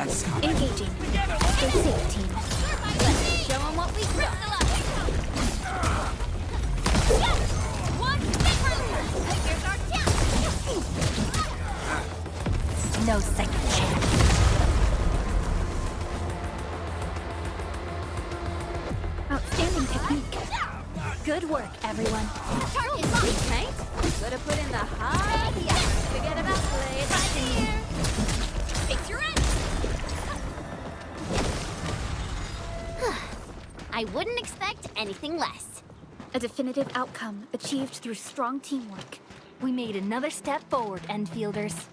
Engaging. Stay safe, team. Let's show them what we got. Here's our chance. No second chance. Outstanding technique. Good work, everyone. Target locked, right? Gotta put in the hard effort. Forget about play. It's right here. Fix your end. I wouldn't expect anything less. A definitive outcome achieved through strong teamwork. We made another step forward, Endfielders.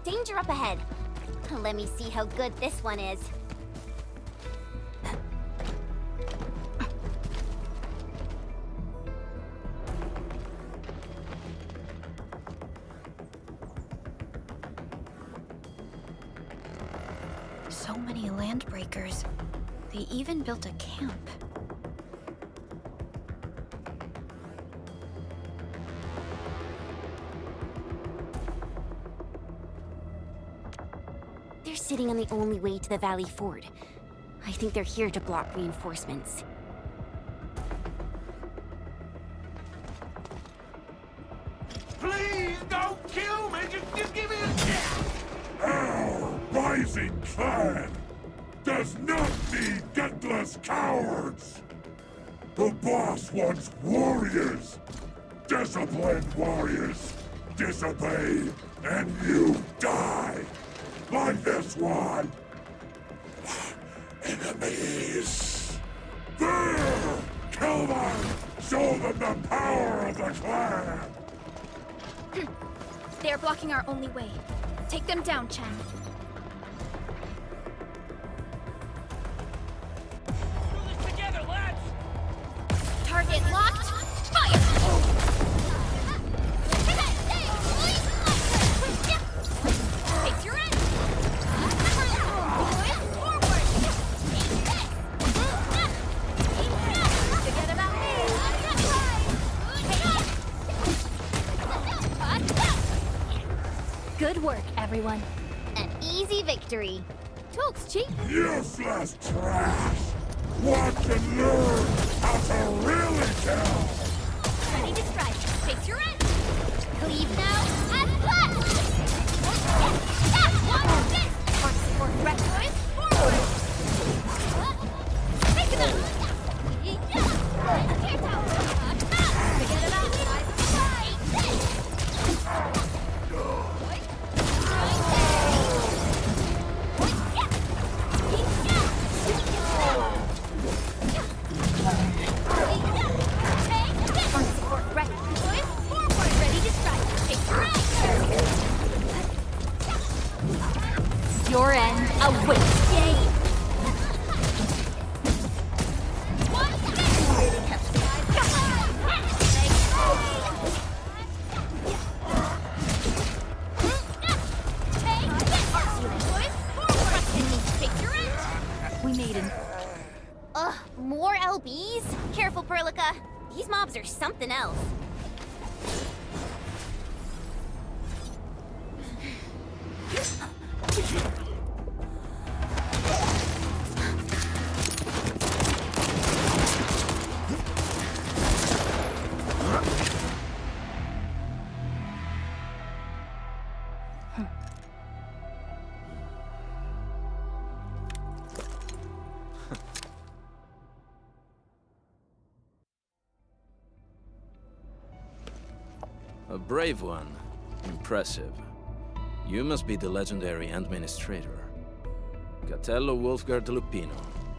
Danger up ahead. Let me see how good this one is. So many landbreakers. They even built a camp. They're sitting on the only way to the Valley Ford. I think they're here to block reinforcements. Please don't kill me! Just give me a chance! Our rising clan does not need gutless cowards! The boss wants warriors! Disciplined warriors! Disobey, and you die! Like this one! Enemies! There! Kill them! Show them the power of the clan! They are blocking our only way. Take them down, Chen. Do this together, lads! Target locked. Fire! Take your end! Forget about me! Good work, everyone. An easy victory. Talk's cheap. Useless trash! Watch and learn how to really kill! Ready to strike. Take your end. Cleave now and blast! Watch this! Mark support threat. Boys, forward! Take them! Forget about me! Mark support threat. Boys, forward! Ready to strike. Take your end! Your end awaits. Yay! We made an Ugh, more LBs? Careful, Perlica. These mobs are something else. A brave one. Impressive. You must be the legendary administrator. Catello Wolfgard Lupino,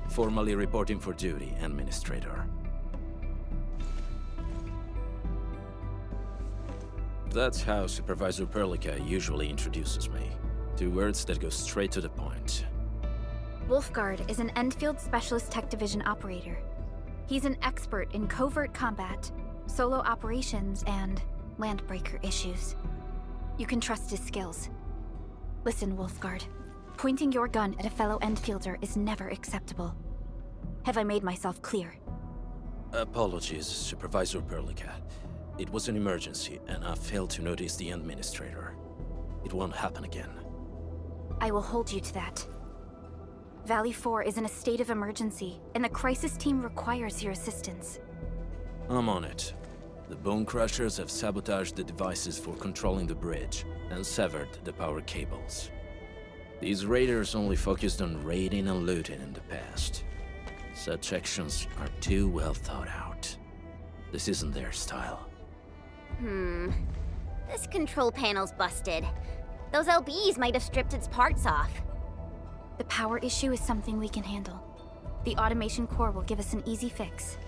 formally reporting for duty, administrator. That's how Supervisor Perlica usually introduces me. 2 words that go straight to the point. Wolfguard is an Endfield Specialist Tech Division operator. He's an expert in covert combat, solo operations, and landbreaker issues. You can trust his skills. Listen, Wolfguard. Pointing your gun at a fellow Endfielder is never acceptable. Have I made myself clear? Apologies, Supervisor Perlica. It was an emergency, and I failed to notice the Administrator. It won't happen again. I will hold you to that. Valley 4 is in a state of emergency, and the crisis team requires your assistance. I'm on it. The Bone Crushers have sabotaged the devices for controlling the bridge, and severed the power cables. These raiders only focused on raiding and looting in the past. Such actions are too well thought out. This isn't their style. This control panel's busted. Those LBs might have stripped its parts off. The power issue is something we can handle. The automation core will give us an easy fix.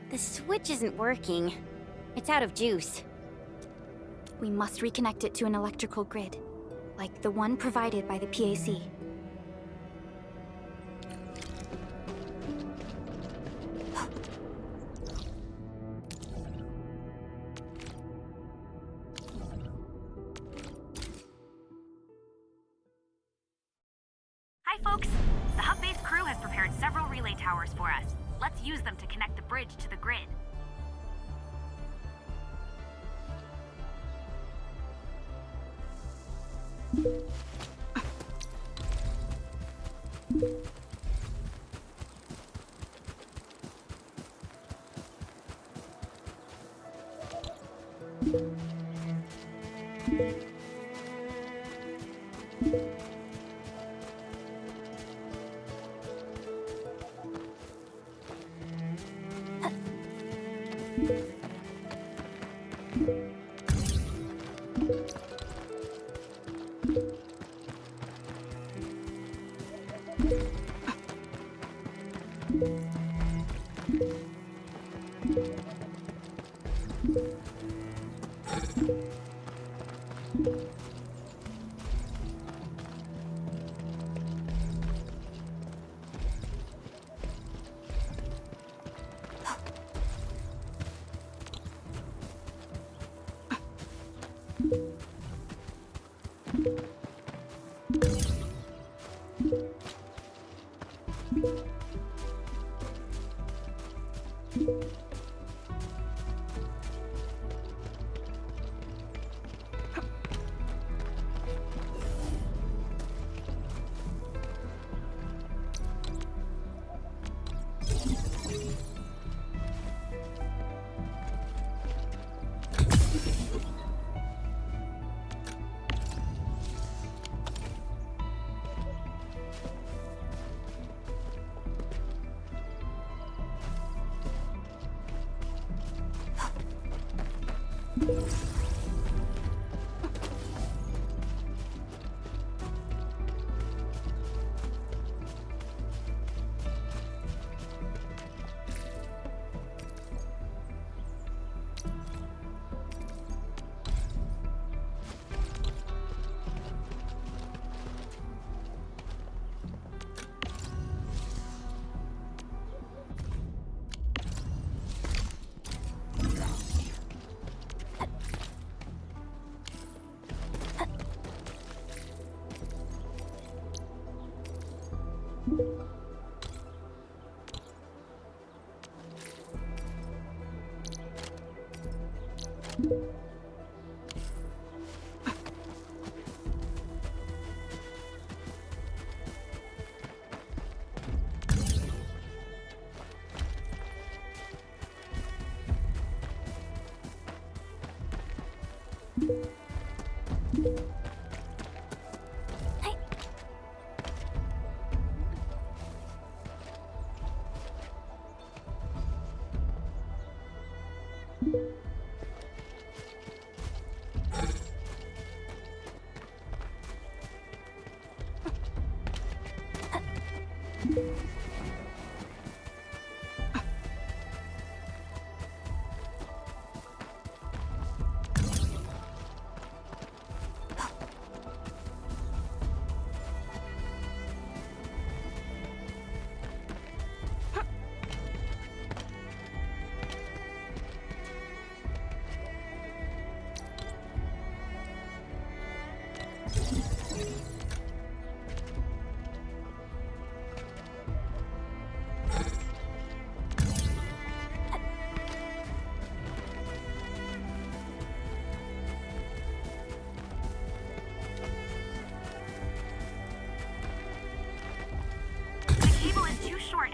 The switch isn't working. It's out of juice. We must reconnect it to an electrical grid, like the one provided by the PAC. Hi, folks. The hub-base crew has prepared several relay towers for us. Let's use them to connect the bridge to the grid.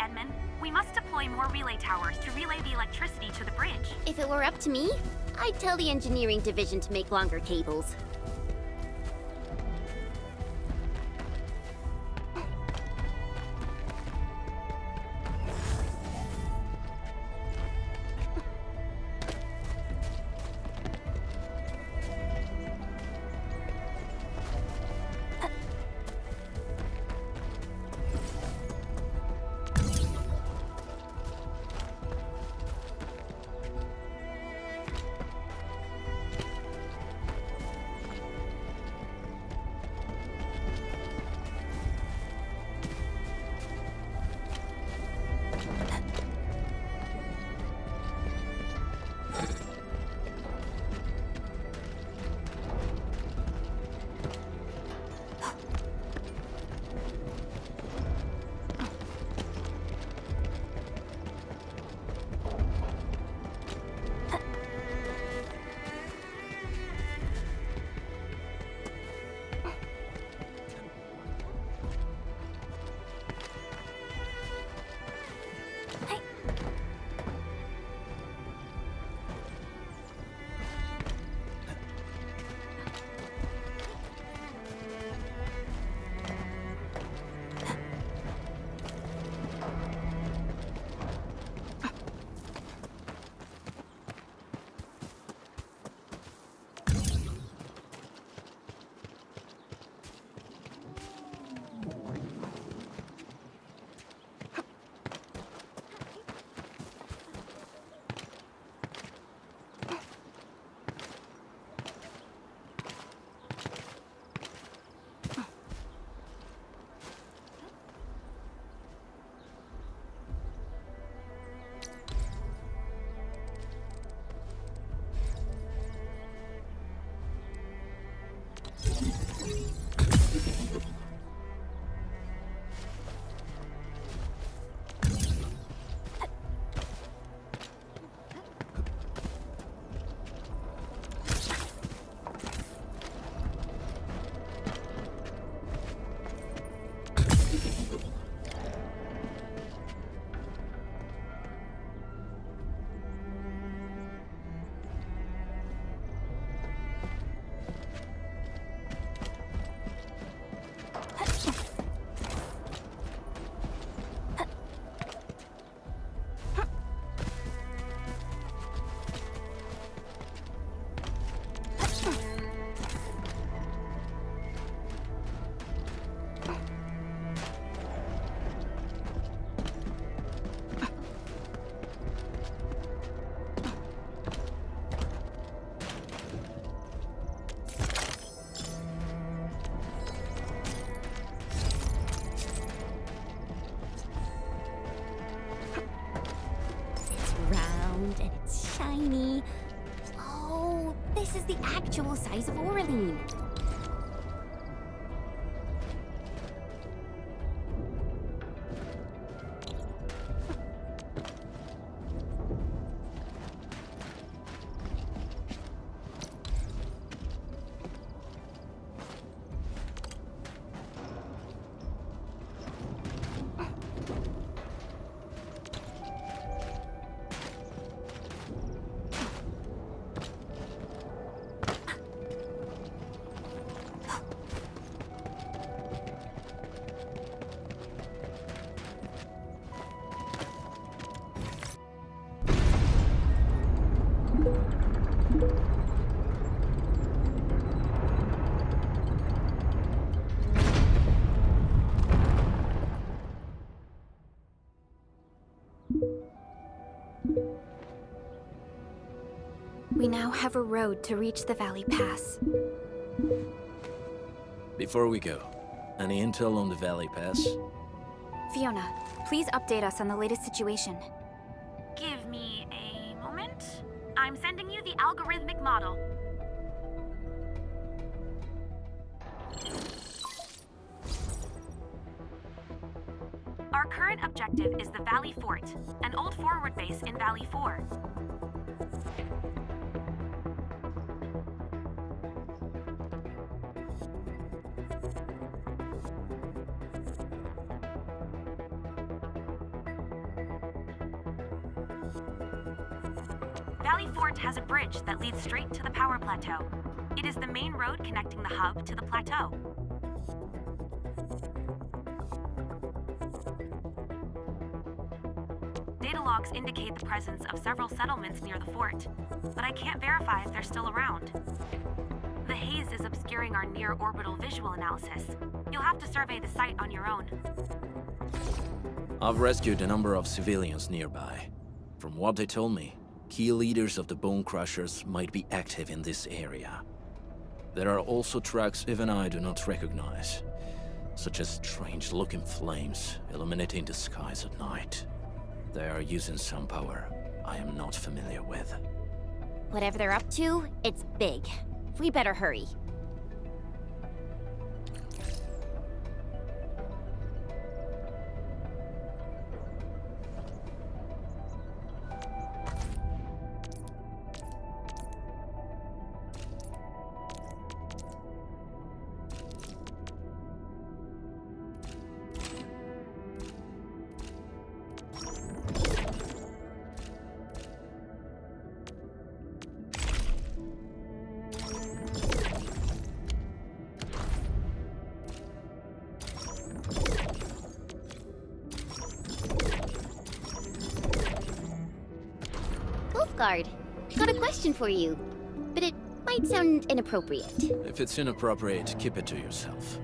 Edmund. We must deploy more relay towers to relay the electricity to the bridge. If it were up to me, I'd tell the engineering division to make longer cables. tiny. Oh, this is the actual size of Oraline. We now have a road to reach the Valley Pass. Before we go, any intel on the Valley Pass? Fiona, please update us on the latest situation. Give me a moment. I'm sending you the algorithmic model. Our current objective is the Valley Fort, an old forward base in Valley 4. Valley Fort has a bridge that leads straight to the power plateau. It is the main road connecting the hub to the plateau. Data logs indicate the presence of several settlements near the fort, but I can't verify if they're still around. The haze is obscuring our near-orbital visual analysis. You'll have to survey the site on your own. I've rescued a number of civilians nearby. From what they told me, key leaders of the Bone Crushers might be active in this area. There are also tracks even I do not recognize, such as strange-looking flames illuminating the skies at night. They are using some power I am not familiar with. Whatever they're up to, it's big. We better hurry. Guard, got a question for you, but it might sound inappropriate. If it's inappropriate, keep it to yourself.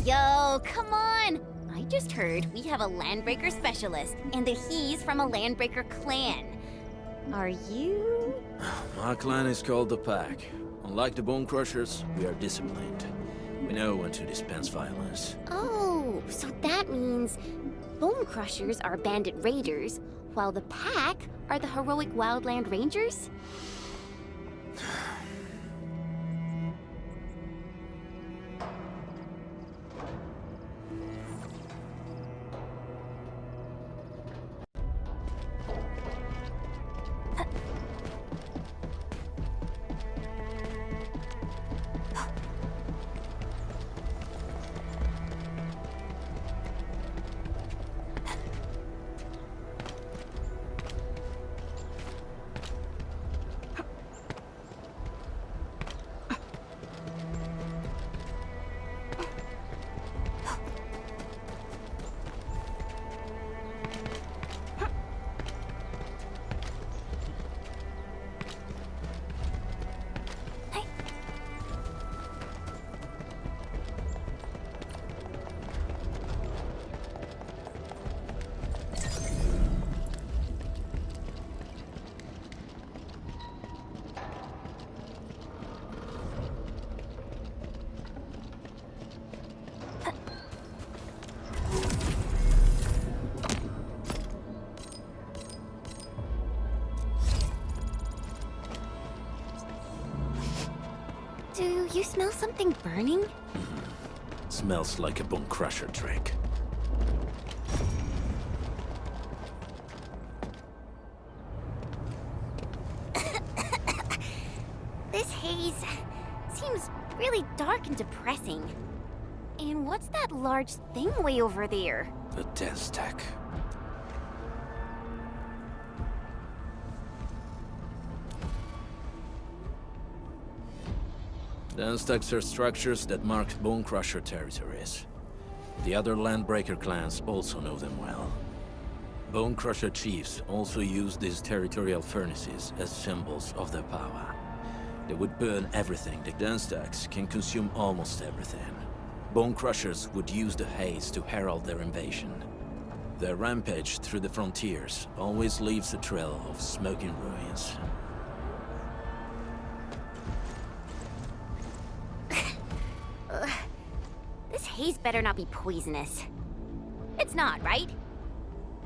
Yo, come on! I just heard we have a Landbreaker specialist, and that he's from a Landbreaker clan. Are you? My clan is called the Pack. Unlike the Bone Crushers, we are disciplined. We know when to dispense violence. Oh, so that means Bone Crushers are bandit raiders, while the Pack are the heroic Wildland Rangers? smell something burning? Smells like a bone crusher trick. This haze seems really dark and depressing. And what's that large thing way over there? A dense stack. Dense stacks are structures that mark Bone Crusher territories. The other Landbreaker clans also know them well. Bone Crusher chiefs also use these territorial furnaces as symbols of their power. They would burn everything. The dense stacks can consume almost everything. Bone Crushers would use the haze to herald their invasion. Their rampage through the frontiers always leaves a trail of smoking ruins. This haze better not be poisonous. It's not, right?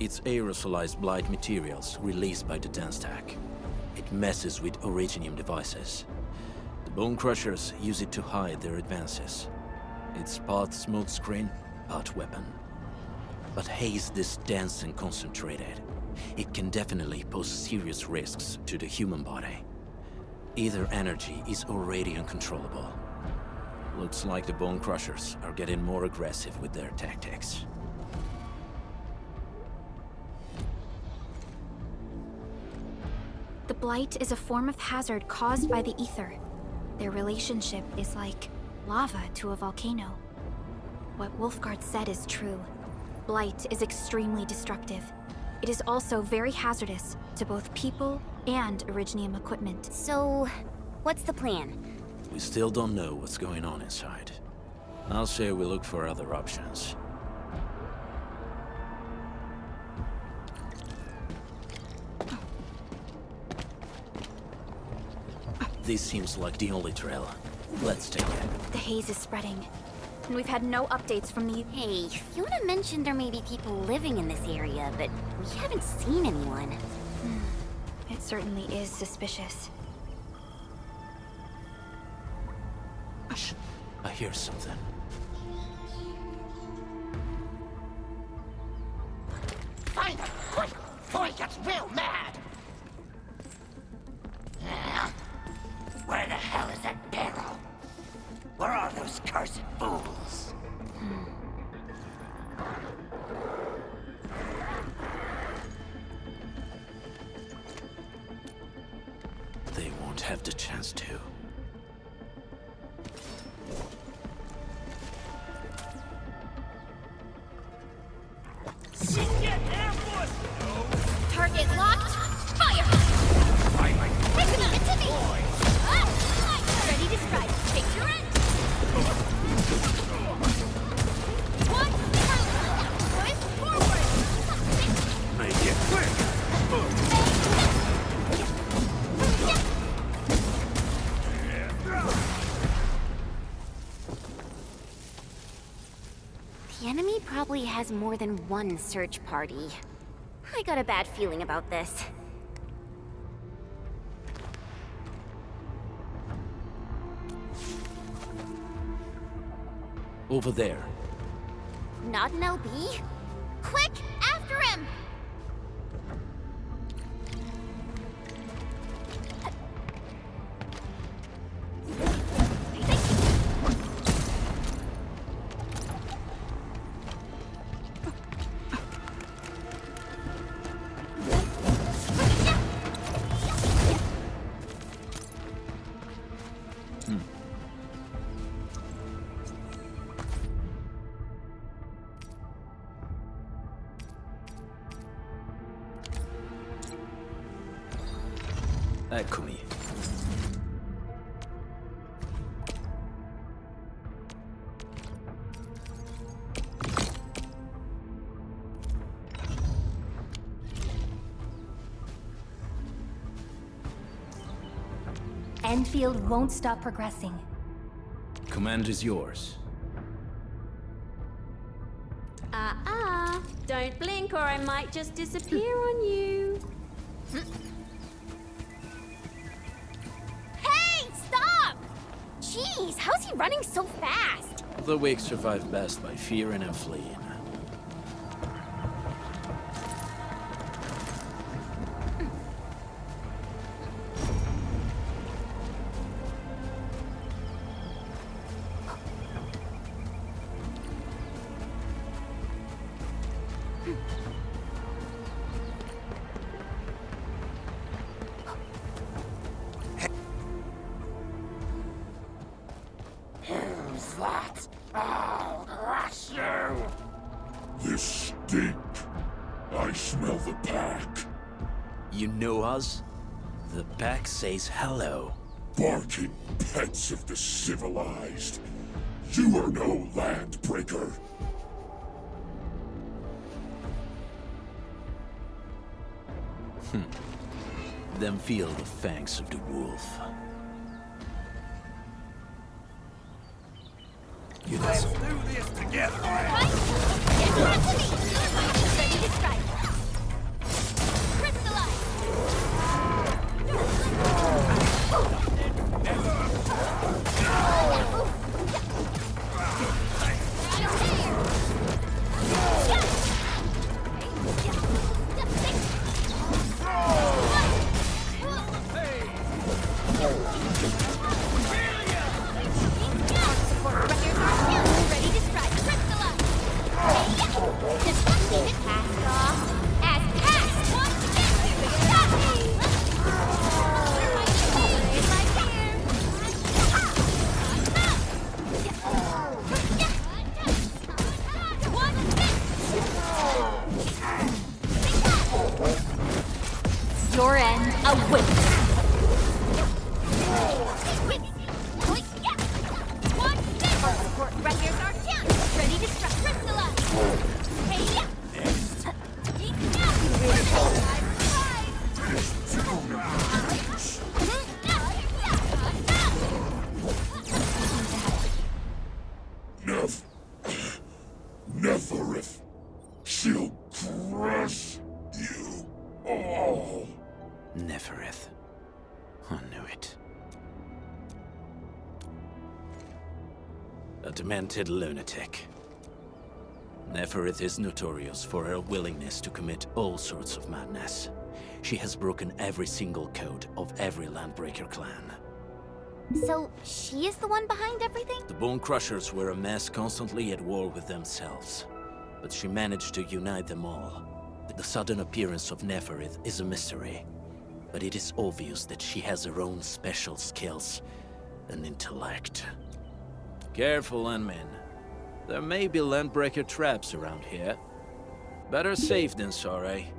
It's aerosolized blight materials released by the dense stack. It messes with Originium devices. The Bone Crushers use it to hide their advances. It's part smokescreen, part weapon. But haze this dense and concentrated. It can definitely pose serious risks to the human body. Either energy is already uncontrollable. Looks like the Bone Crushers are getting more aggressive with their tactics. The blight is a form of hazard caused by the ether. Their relationship is like lava to a volcano. What Wolfguard said is true. Blight is extremely destructive. It is also very hazardous to both people and Originium equipment. So, what's the plan? We still don't know what's going on inside. I'll say we look for other options. This seems like the only trail. Let's take it. The haze is spreading, and we've had no updates from the... Hey, Fiona mentioned there may be people living in this area, but we haven't seen anyone. It certainly is suspicious. Shh. I hear something. Find him, quick, before he gets real mad! Where the hell is that barrel? Where are those cursed fools? They won't have the chance to. Target locked. Fire! Hit me! It's me! Ready to strike. Take your end. One, twist forward. Make it quick! The enemy probably has more than one search party. I got a bad feeling about this. Over there. Not an LB? Quick, after him! Eccomi. Endfield won't stop progressing. Command is yours. Don't blink or I might just disappear on you. Hey, stop! Jeez, how's he running so fast? The weak survive best by fearing and fleeing. Who's that? I'll crush you! This stink. I smell the pack. You know us? The pack says hello. Barking pets of the civilized. You are no landbreaker. Then feel the fangs of the wolf. Let's do this together, man! Ready to strike. Crystallize. Ready to strike. Crystallize. Just leave it passed off as passed. Your end awaits. Ready to strike. Crystallize. Neferith. She'll crush you all. Neferith. I knew it. A demented lunatic. Neferith is notorious for her willingness to commit all sorts of madness. She has broken every single code of every Landbreaker clan. So, she is the one behind everything? The Bone Crushers were a mess constantly at war with themselves. But she managed to unite them all. The sudden appearance of Neferith is a mystery. But it is obvious that she has her own special skills and intellect. Careful, Landmen. There may be Landbreaker traps around here. Better safe than sorry.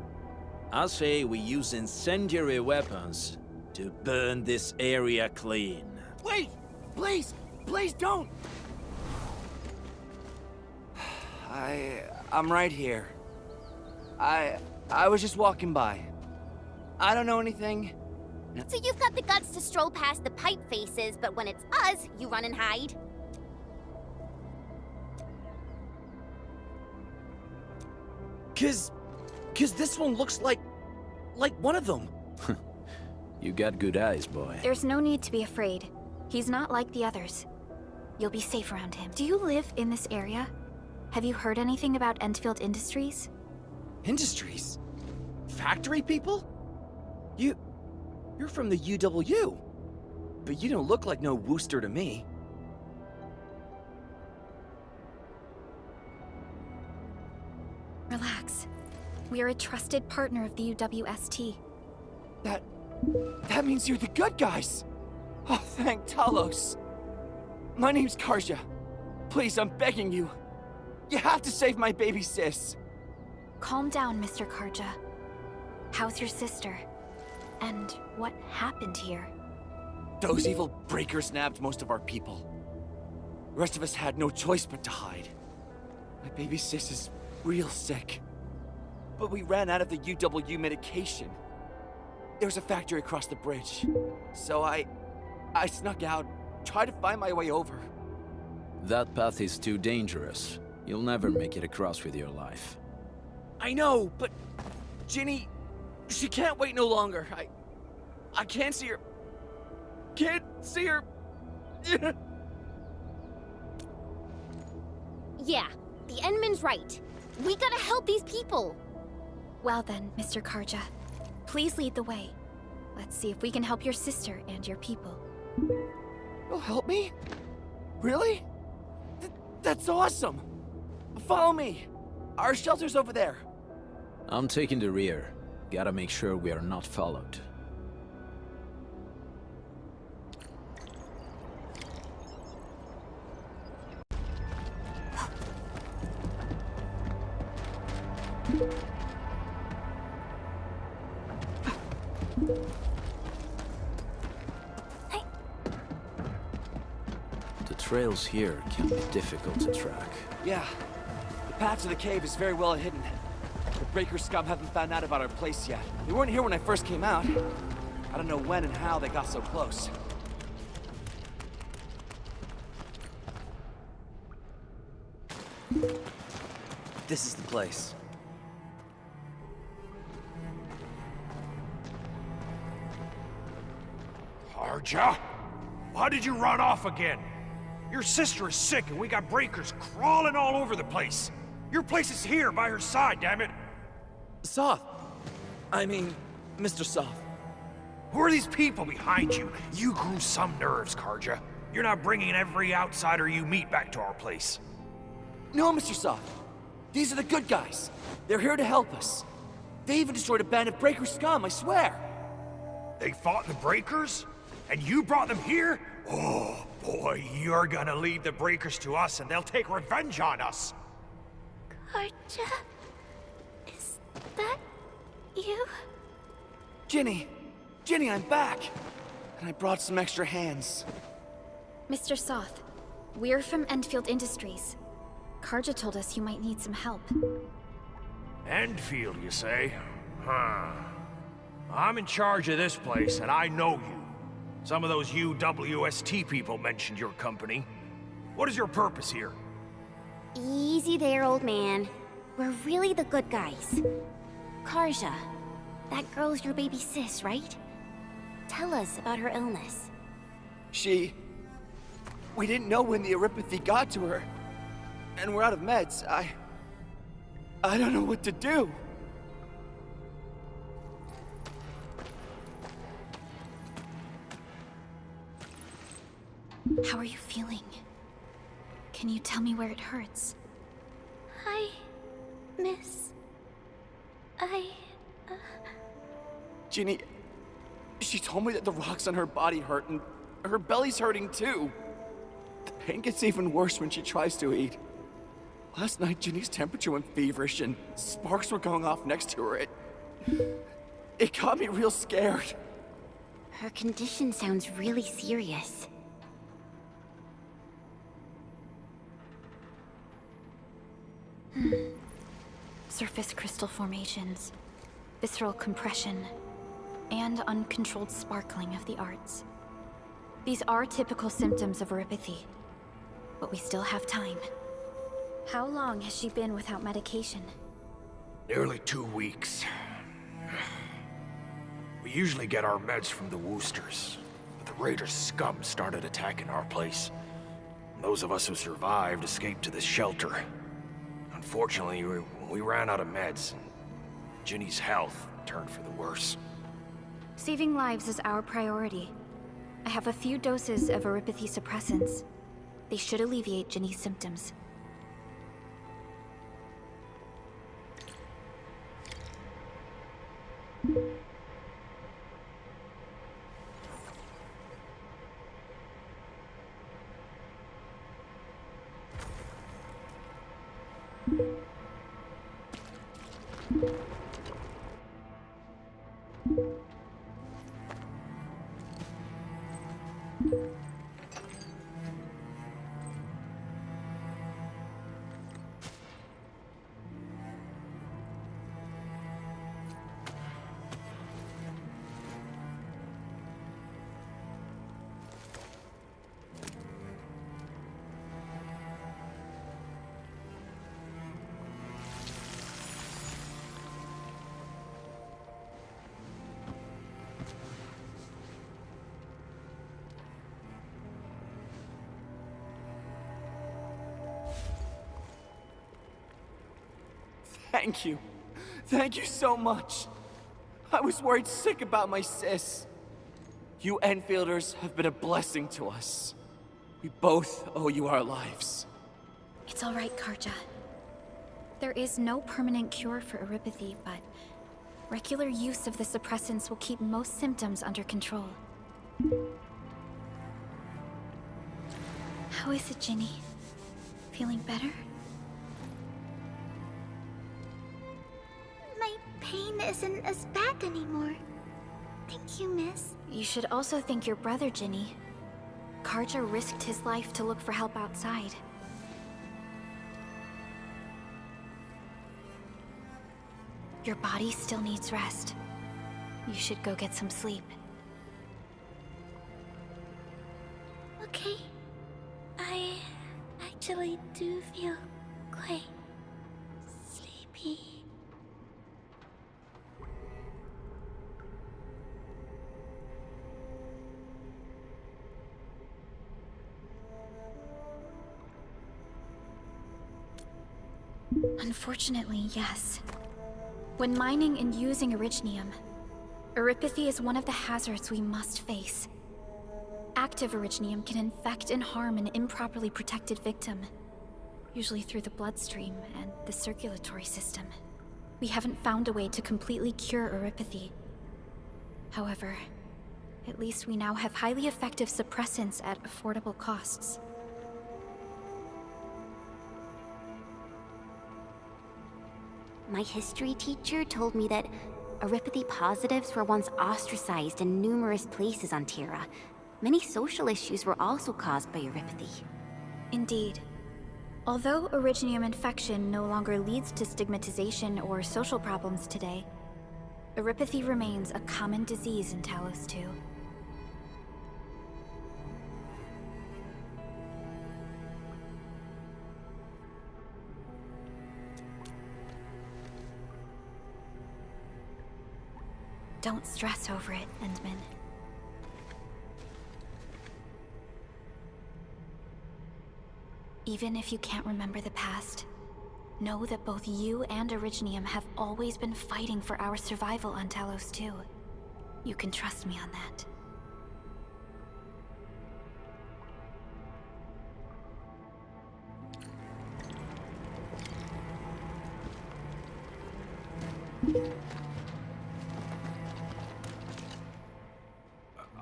I say we use incendiary weapons to burn this area clean. Wait! Please! Please don't! I'm right here. I was just walking by. I don't know anything. So you've got the guts to stroll past the pipe faces, but when it's us, you run and hide? Cause this one looks like one of them. You got good eyes, boy. There's no need to be afraid. He's not like the others. You'll be safe around him. Do you live in this area? Have you heard anything about Endfield Industries? Industries? Factory people? You're from the UW. But you don't look like no Wooster to me. Relax. We are a trusted partner of the UWST. That means you're the good guys! Oh, thank Talos. My name's Karja. Please, I'm begging you. You have to save my baby sis. Calm down, Mr. Karja. How's your sister? And what happened here? Those evil breakers nabbed most of our people. The rest of us had no choice but to hide. My baby sis is real sick. But we ran out of the UW medication. There's a factory across the bridge. So I snuck out, tried to find my way over. That path is too dangerous. You'll never make it across with your life. I know, but Ginny, she can't wait no longer. I can't see her. Can't see her Yeah, the Endman's right. We gotta help these people. Well then, Mr. Karja, please lead the way. Let's see if we can help your sister and your people. You'll help me? Really? That's awesome! Follow me! Our shelter's over there. I'm taking the rear. Gotta make sure we are not followed. The trails here can be difficult to track. Yeah. The path to the cave is very well hidden. The Breaker scum haven't found out about our place yet. They weren't here when I first came out. I don't know when and how they got so close. This is the place. Karja? Why did you run off again? Your sister is sick and we got breakers crawling all over the place. Your place is here by her side, damn it. Soth. I mean, Mr. Soth. Who are these people behind you? You grew some nerves, Karja. You're not bringing every outsider you meet back to our place. No, Mr. Soth. These are the good guys. They're here to help us. They even destroyed a band of Breaker scum, I swear. They fought the breakers? And you brought them here? Oh, boy, you're gonna lead the breakers to us and they'll take revenge on us. Karja? Is that you? Ginny! Ginny, I'm back! And I brought some extra hands. Mr. Soth, we're from Endfield Industries. Karja told us you might need some help. Endfield, you say? Huh. I'm in charge of this place, and I know you. Some of those UWST people mentioned your company. What is your purpose here? Easy there, old man. We're really the good guys. Karja, that girl's your baby sis, right? Tell us about her illness. We didn't know when the Eripathy got to her. And we're out of meds. I don't know what to do. How are you feeling? Can you tell me where it hurts? Hi, miss. Ginny, she told me that the rocks on her body hurt and her belly's hurting too. The pain gets even worse when she tries to eat. Last night, Ginny's temperature went feverish and sparks were going off next to her. It got me real scared. Her condition sounds really serious. Surface crystal formations, visceral compression, and uncontrolled sparkling of the arts. These are typical symptoms of Eripathy, but we still have time. How long has she been without medication? Nearly 2 weeks. We usually get our meds from the Woosters, but the Raiders' scum started attacking our place. Those of us who survived escaped to this shelter. Unfortunately, we ran out of meds, and Ginny's health turned for the worse. Saving lives is our priority. I have a few doses of Eripathy suppressants. They should alleviate Ginny's symptoms. Thank you. Thank you so much. I was worried sick about my sis. You Enfielders have been a blessing to us. We both owe you our lives. It's all right, Karja. There is no permanent cure for erypathy, but regular use of the suppressants will keep most symptoms under control. How is it, Ginny? Feeling better? My pain isn't as bad anymore. Thank you, miss. You should also thank your brother, Ginny. Karja risked his life to look for help outside. Your body still needs rest. You should go get some sleep. Okay. I actually do feel quite sleepy. Unfortunately, yes. When mining and using Originium, erypathy is one of the hazards we must face. Active Originium can infect and harm an improperly protected victim, usually through the bloodstream and the circulatory system. We haven't found a way to completely cure erypathy. However, at least we now have highly effective suppressants at affordable costs. My history teacher told me that erypathy positives were once ostracized in numerous places on Terra. Many social issues were also caused by erypathy. Indeed. Although Originium infection no longer leads to stigmatization or social problems today, erypathy remains a common disease in Talos 2. Don't stress over it, Endman. Even if you can't remember the past, know that both you and Originium have always been fighting for our survival on Talos 2. You can trust me on that.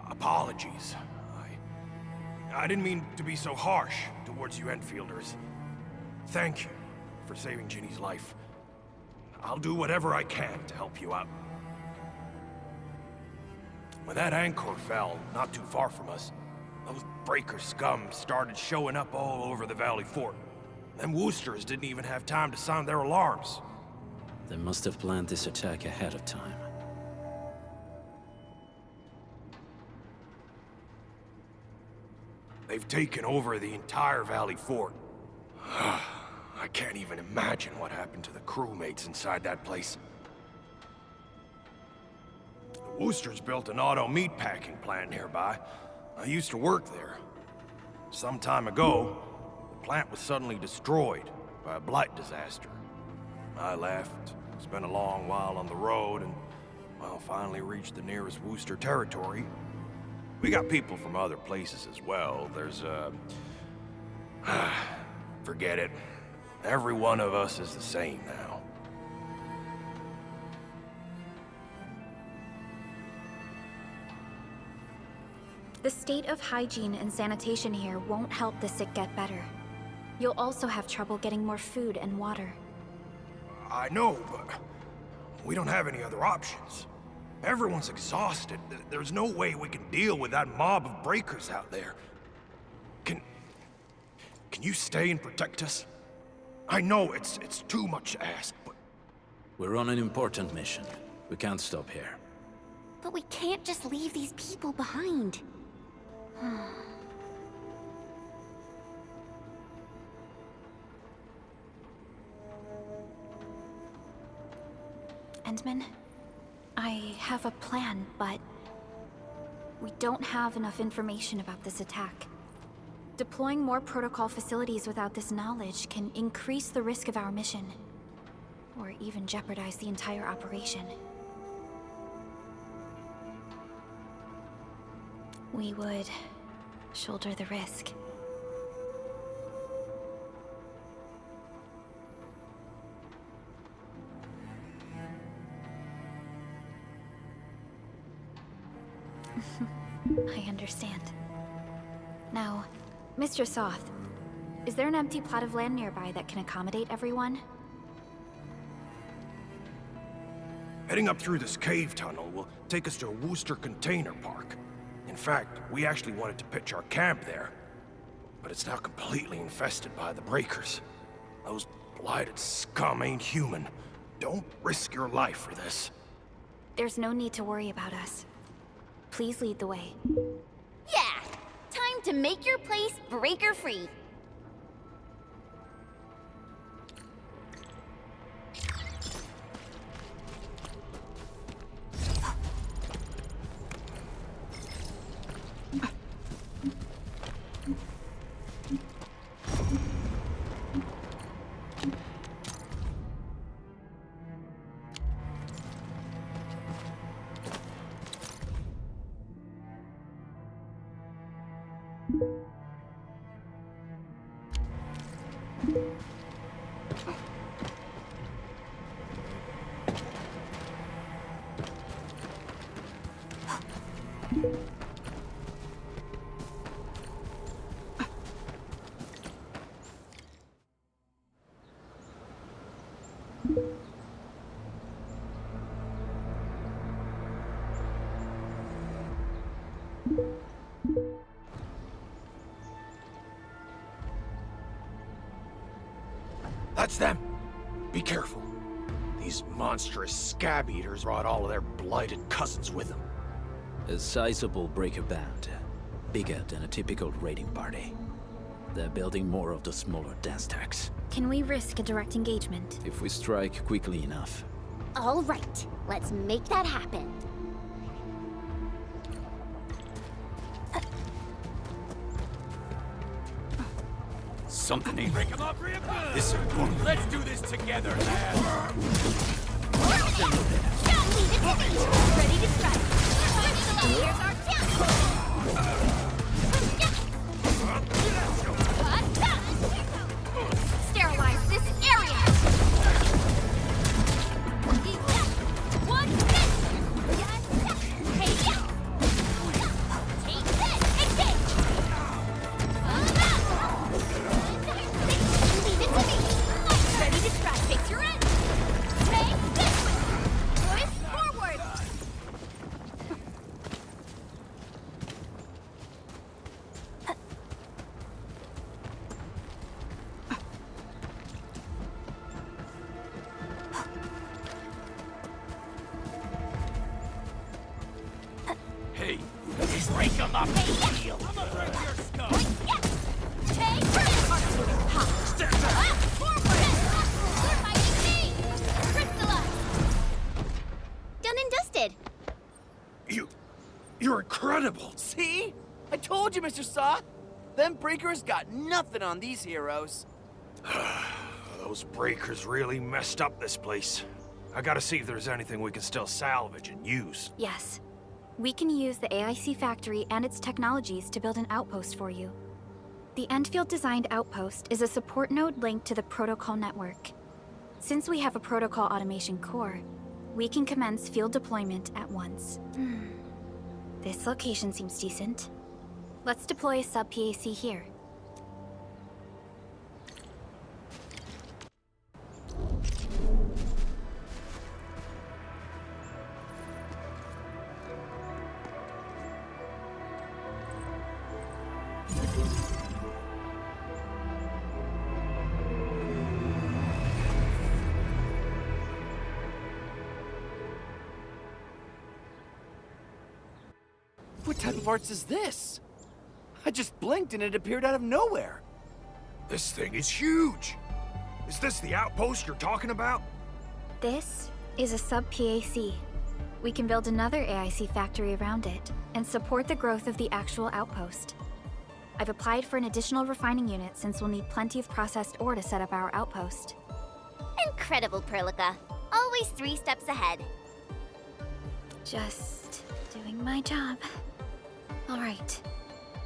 Apologies. I didn't mean to be so harsh towards you Enfielders. Thank you for saving Ginny's life. I'll do whatever I can to help you out. When that anchor fell not too far from us, those breaker scum started showing up all over the Valley Fort. Them Woosters didn't even have time to sound their alarms. They must have planned this attack ahead of time. They've taken over the entire Valley Fort. I can't even imagine what happened to the crewmates inside that place. The Woosters built an auto meatpacking plant nearby. I used to work there. Some time ago, the plant was suddenly destroyed by a blight disaster. I left, spent a long while on the road, and, well, finally reached the nearest Wooster territory. We got people from other places as well. There's, forget it. Every one of us is the same now. The state of hygiene and sanitation here won't help the sick get better. You'll also have trouble getting more food and water. I know, but we don't have any other options. Everyone's exhausted. There's no way we can deal with that mob of breakers out there. Can you stay and protect us? I know it's too much to ask, but... We're on an important mission. We can't stop here. But we can't just leave these people behind. Endman, I have a plan, but we don't have enough information about this attack. Deploying more protocol facilities without this knowledge can increase the risk of our mission. or even jeopardize the entire operation. We would shoulder the risk. I understand. Now, Mr. Soth, is there an empty plot of land nearby that can accommodate everyone? Heading up through this cave tunnel will take us to a Wooster container park. In fact, we actually wanted to pitch our camp there. But it's now completely infested by the Breakers. Those blighted scum ain't human. Don't risk your life for this. There's no need to worry about us. Please lead the way. Yeah! Time to make your place breaker-free. That's them! Be careful. These monstrous scab eaters brought all of their blighted cousins with them. A sizable breaker band. Bigger than a typical raiding party. They're building more of the smaller dance tags. Can we risk a direct engagement? If we strike quickly enough. All right, let's make that happen. Something ain't break 'em up real good. This is important. Let's do this together, lad. Leave it to me. Ready to strike. Here's our chance. Sterilize this area. One hit. Hey, yeah. Take this. Engage. Leave it to me. Ready to strike. Fix your end. Take this. Push forward. Hey, break 'em up. Hey, I'm gonna break your skull. Take this. Forward. You're fighting me. Crystallize. Done and dusted. You're incredible! See? I told you, Mr. Soth. Them breakers got nothing on these heroes. Those breakers really messed up this place. I gotta see if there's anything we can still salvage and use. Yes. We can use the AIC factory and its technologies to build an outpost for you. The Endfield-designed outpost is a support node linked to the protocol network. Since we have a protocol automation core, we can commence field deployment at once. This location seems decent. Let's deploy a sub-PAC here. What type of arts is this? I just blinked and it appeared out of nowhere. This thing is huge! Is this the outpost you're talking about? This is a sub-PAC. We can build another AIC factory around it and support the growth of the actual outpost. I've applied for an additional refining unit since we'll need plenty of processed ore to set up our outpost. Incredible, Perlica. Always 3 steps ahead. Just doing my job. Alright.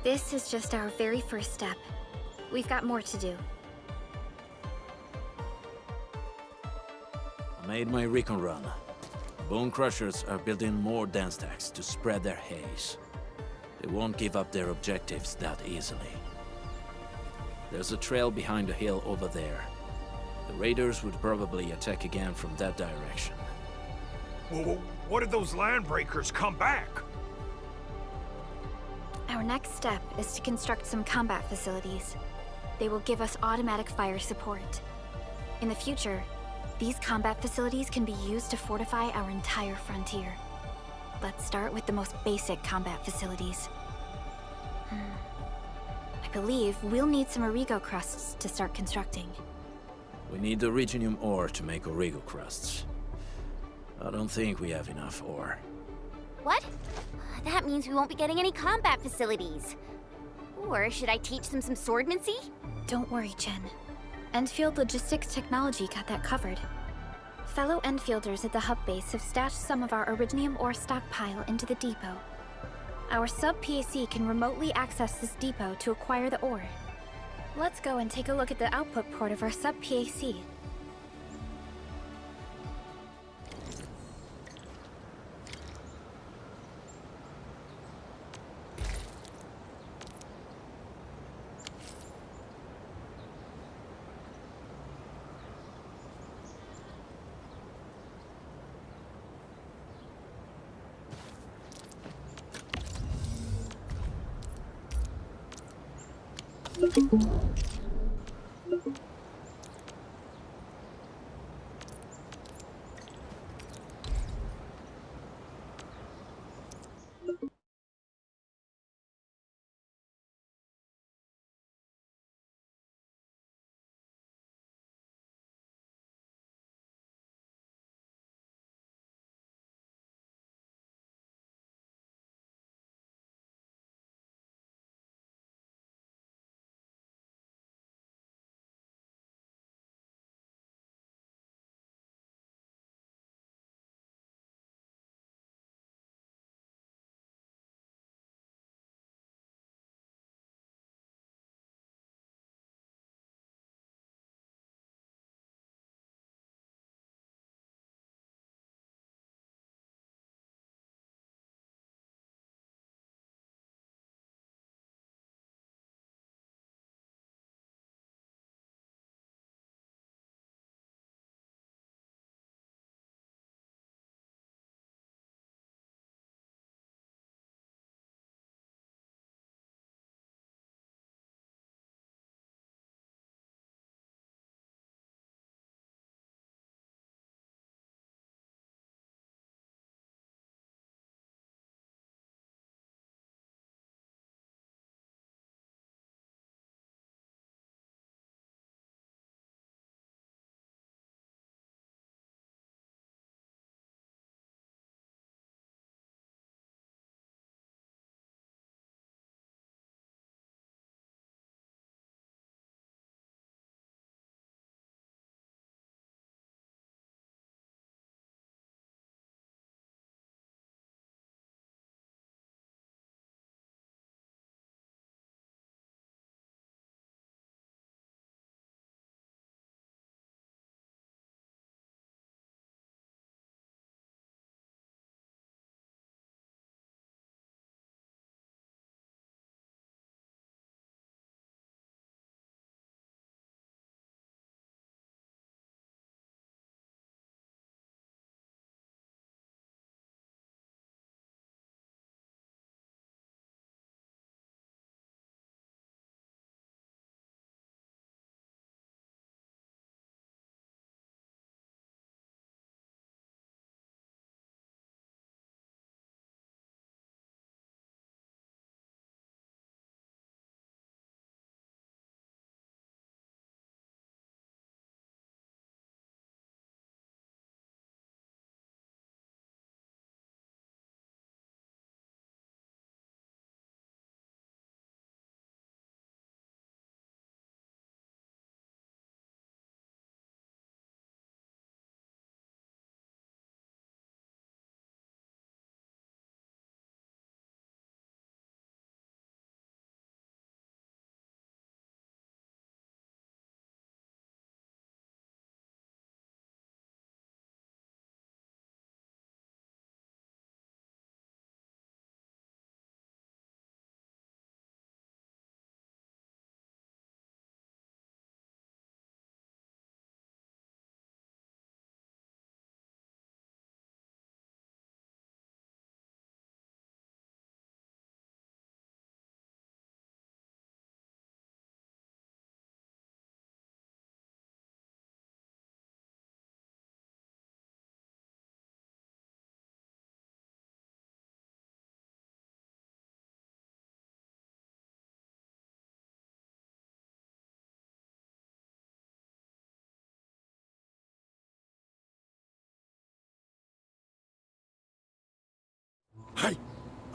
This is just our very first step. We've got more to do. I made my recon run. Bone Crushers are building more dance stacks to spread their haze. They won't give up their objectives that easily. There's a trail behind the hill over there. The raiders would probably attack again from that direction. Well, what if those landbreakers come back? Our next step is to construct some combat facilities. They will give us automatic fire support. In the future, these combat facilities can be used to fortify our entire frontier. Let's start with the most basic combat facilities. I believe we'll need some Origo crusts to start constructing. We need the Reginium ore to make Origo crusts. I don't think we have enough ore. What? That means we won't be getting any combat facilities. Or should I teach them some swordmancy? Don't worry, Jen. Endfield Logistics Technology got that covered. Fellow Endfielders at the hub base have stashed some of our Originium ore stockpile into the depot. Our sub-PAC can remotely access this depot to acquire the ore. Let's go and take a look at the output port of our sub-PAC.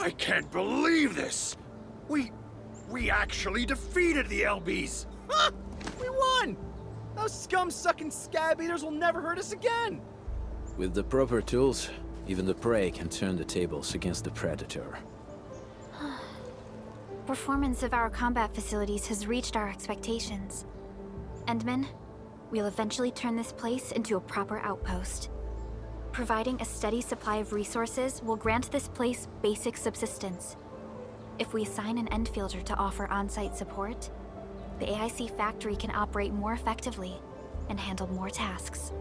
I can't believe this! We actually defeated the LBs! Huh! We won! Those scum-sucking scab eaters will never hurt us again! With the proper tools, even the prey can turn the tables against the predator. Performance of our combat facilities has reached our expectations. Endman, we'll eventually turn this place into a proper outpost. Providing a steady supply of resources will grant this place basic subsistence. If we assign an Endfielder to offer on-site support, the AIC factory can operate more effectively and handle more tasks.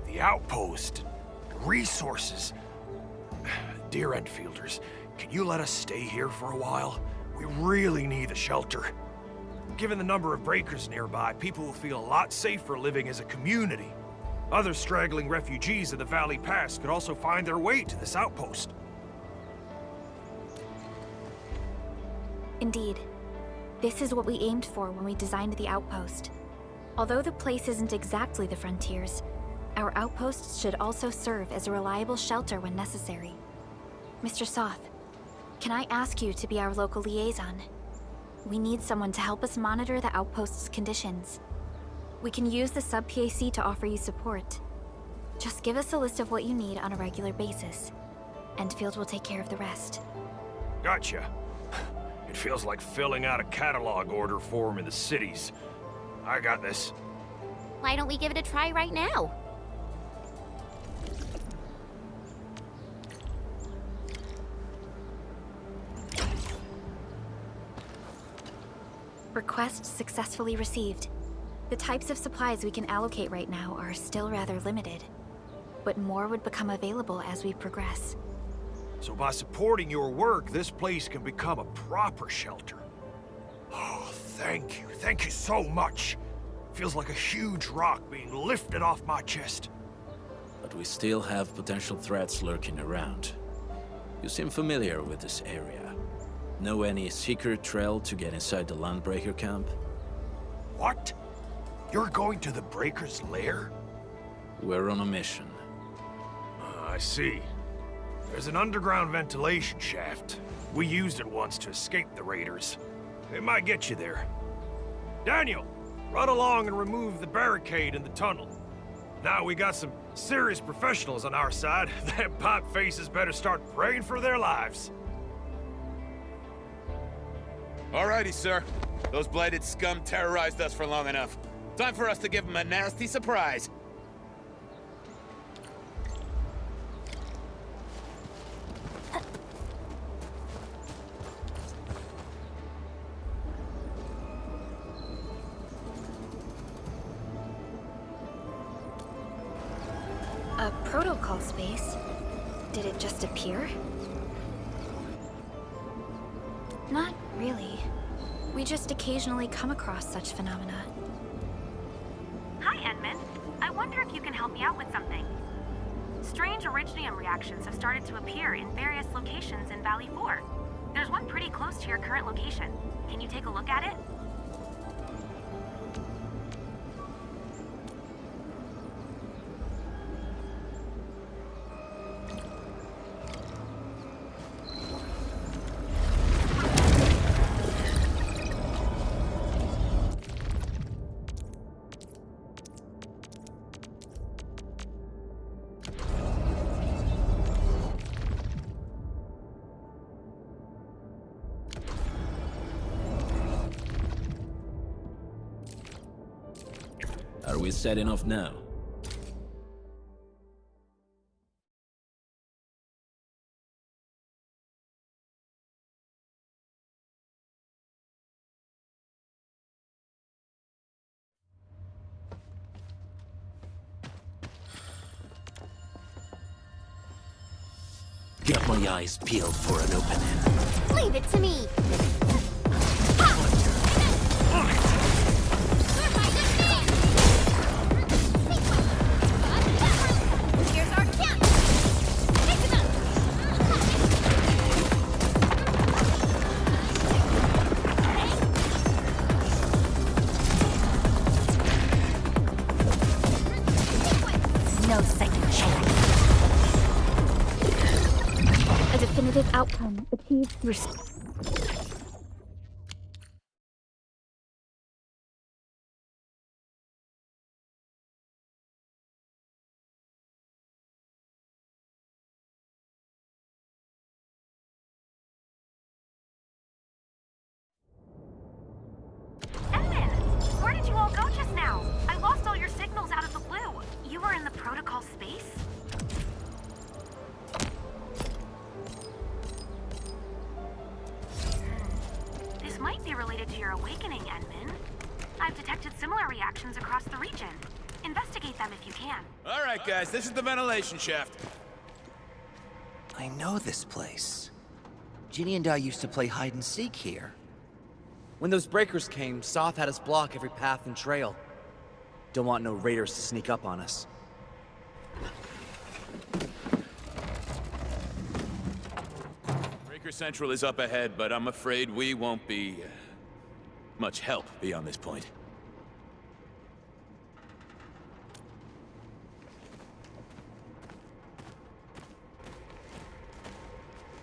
The outpost, resources. Dear Enfielders, can you let us stay here for a while? We really need a shelter. Given the number of breakers nearby, people will feel a lot safer living as a community. Other straggling refugees of the Valley Pass could also find their way to this outpost. Indeed. This is what we aimed for when we designed the outpost. Although the place isn't exactly the frontiers, our outposts should also serve as a reliable shelter when necessary. Mr. Soth, can I ask you to be our local liaison? We need someone to help us monitor the outpost's conditions. We can use the sub-PAC to offer you support. Just give us a list of what you need on a regular basis. Endfield will take care of the rest. Gotcha. It feels like filling out a catalog order form in the cities. I got this. Why don't we give it a try right now? Request successfully received. The types of supplies we can allocate right now are still rather limited, but more would become available as we progress. So by supporting your work, this place can become a proper shelter. Oh, thank you. Thank you so much. Feels like a huge rock being lifted off my chest. But we still have potential threats lurking around. You seem familiar with this area. Know any secret trail to get inside the Landbreaker camp? What? You're going to the Breaker's lair? We're on a mission. I see. There's an underground ventilation shaft. We used it once to escape the raiders. It might get you there. Daniel, run along and remove the barricade in the tunnel. Now we got some serious professionals on our side. Them pipe faces better start praying for their lives. Alrighty, sir. Those blighted scum terrorized us for long enough. Time for us to give them a nasty surprise. A protocol space? Did it just appear? Not really. We just occasionally come across such phenomena. Hi, Endman. I wonder if you can help me out with something. Strange originium reactions have started to appear in various locations in Valley 4. There's one pretty close to your current location. Can you take a look at it? Are we setting off now? Got my eyes peeled for an opening. Leave it to me! Here's our camp! Take him out! No second chance. A definitive outcome outcome achieved through... Edmund! Where did you all go just now? I lost all your signals out of the blue. You were in the protocol space? This might be related to your awakening, Edmund. I've detected similar reactions across the region. Investigate them if you can. All right, guys, this is the ventilation shaft. I know this place. Ginny and I used to play hide and seek here. When those breakers came, Soth had us block every path and trail. Don't want no raiders to sneak up on us. Breaker Central is up ahead, but I'm afraid we won't be much help beyond this point.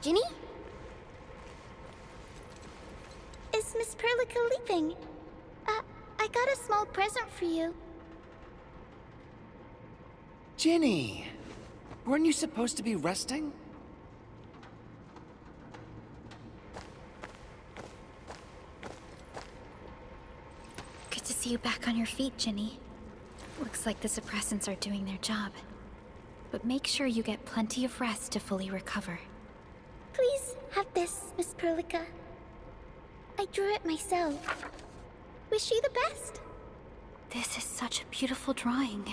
Ginny? Is Miss Perlica leaving? I got a small present for you. Ginny! Weren't you supposed to be resting? Good to see you back on your feet, Ginny. Looks like the suppressants are doing their job. But make sure you get plenty of rest to fully recover. Please have this, Miss Perlica. I drew it myself. Wish you the best. This is such a beautiful drawing.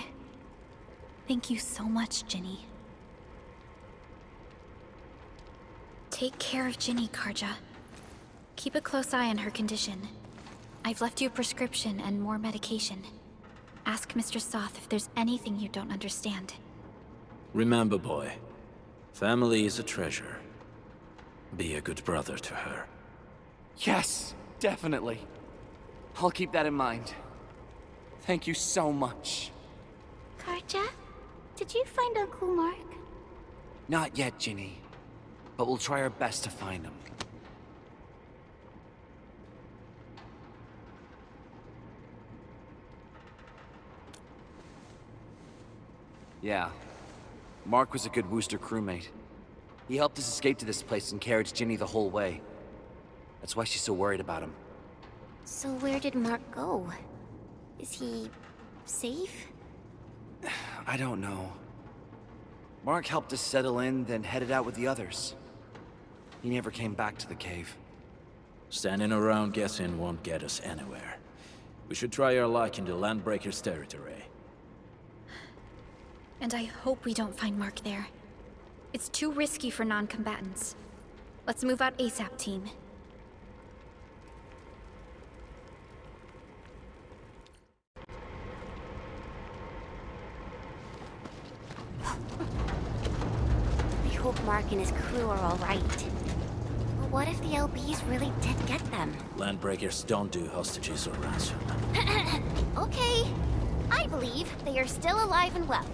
Thank you so much, Ginny. Take care of Ginny, Karja. Keep a close eye on her condition. I've left you a prescription and more medication. Ask Mr. Soth if there's anything you don't understand. Remember, boy, family is a treasure. Be a good brother to her. Yes, definitely. I'll keep that in mind. Thank you so much. Karja, did you find Uncle Mark? Not yet, Ginny. But we'll try our best to find him. Yeah. Mark was a good Wooster crewmate. He helped us escape to this place and carried Ginny the whole way. That's why she's so worried about him. So where did Mark go? Is he... safe? I don't know. Mark helped us settle in, then headed out with the others. He never came back to the cave. Standing around guessing won't get us anywhere. We should try our luck in the Landbreakers' territory. And I hope we don't find Mark there. It's too risky for non-combatants. Let's move out ASAP, team. I hope Mark and his crew are all right. But what if the LBs really did get them? Landbreakers don't do hostages or ransom. Okay. I believe they are still alive and well.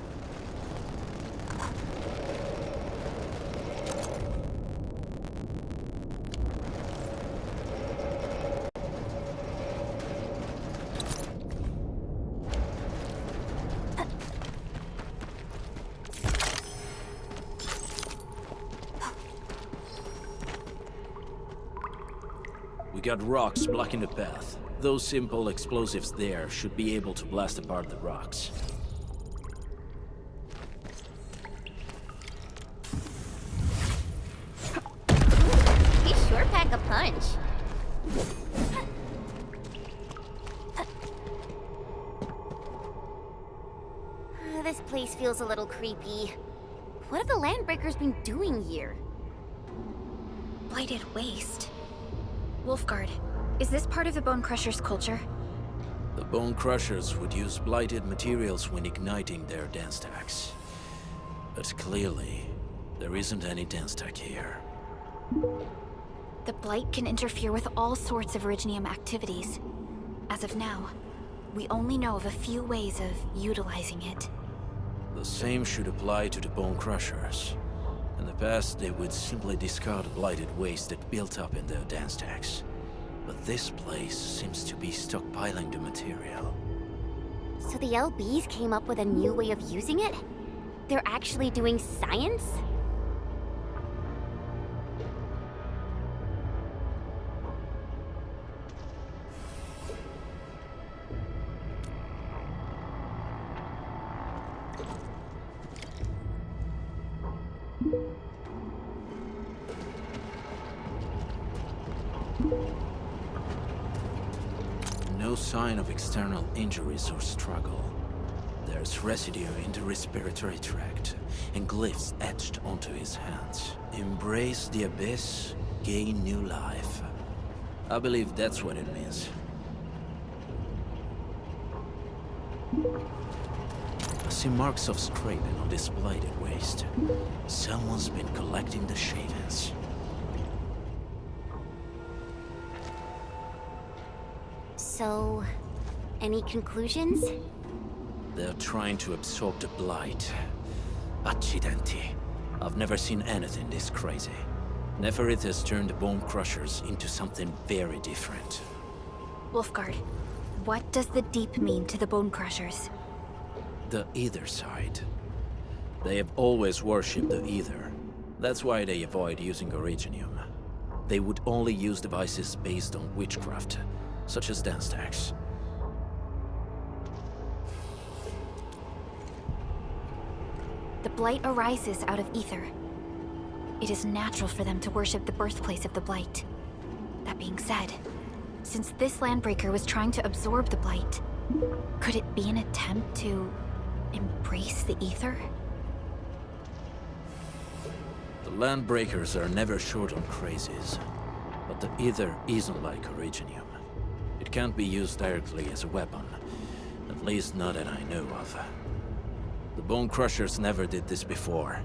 We got rocks blocking the path. Those simple explosives there should be able to blast apart the rocks. He sure pack a punch. This place feels a little creepy. What have the Landbreakers been doing here? Blighted waste. Wolfguard, is this part of the Bone Crusher's culture? The Bone Crushers would use blighted materials when igniting their dance stacks. But clearly, there isn't any dance stack here. The Blight can interfere with all sorts of Originium activities. As of now, we only know of a few ways of utilizing it. The same should apply to the Bone Crushers. In the past, they would simply discard blighted waste that built up in their dance stacks. But this place seems to be stockpiling the material. So the LBs came up with a new way of using it? They're actually doing science? No sign of external injuries or struggle. There's residue in the respiratory tract, and glyphs etched onto his hands. Embrace the abyss, gain new life. I believe that's what it means. I see marks of scraping on this blighted waste. Someone's been collecting the shavings. So, any conclusions? They're trying to absorb the blight. Accidenti. I've never seen anything this crazy. Neferith has turned the Bone Crushers into something very different. Wolfguard, what does the Deep mean to the Bone Crushers? The Ether side. They have always worshipped the Ether. That's why they avoid using Originium. They would only use devices based on witchcraft, such as dance stacks. The Blight arises out of Ether. It is natural for them to worship the birthplace of the Blight. That being said, since this Landbreaker was trying to absorb the Blight, could it be an attempt to embrace the Ether? The Landbreakers are never short on crazes, but the Ether isn't like Originium. It can't be used directly as a weapon, at least not that I know of. The Bone Crushers never did this before.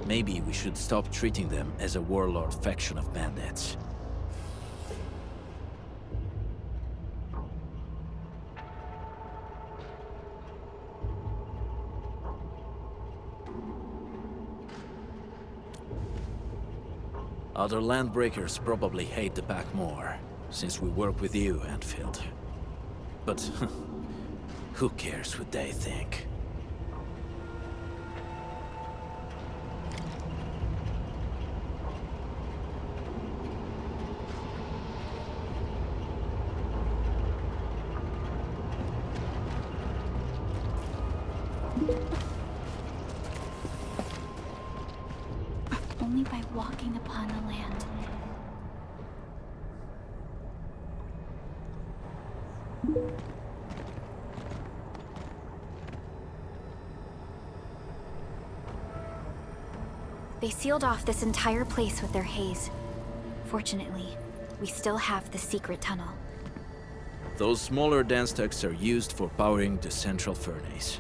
Maybe we should stop treating them as a warlord faction of bandits. Other Landbreakers probably hate the pack more, since we work with you, Endfield. But who cares what they think? Only by walking upon the land. They sealed off this entire place with their haze. Fortunately, we still have the secret tunnel. Those smaller dance stacks are used for powering the central furnace.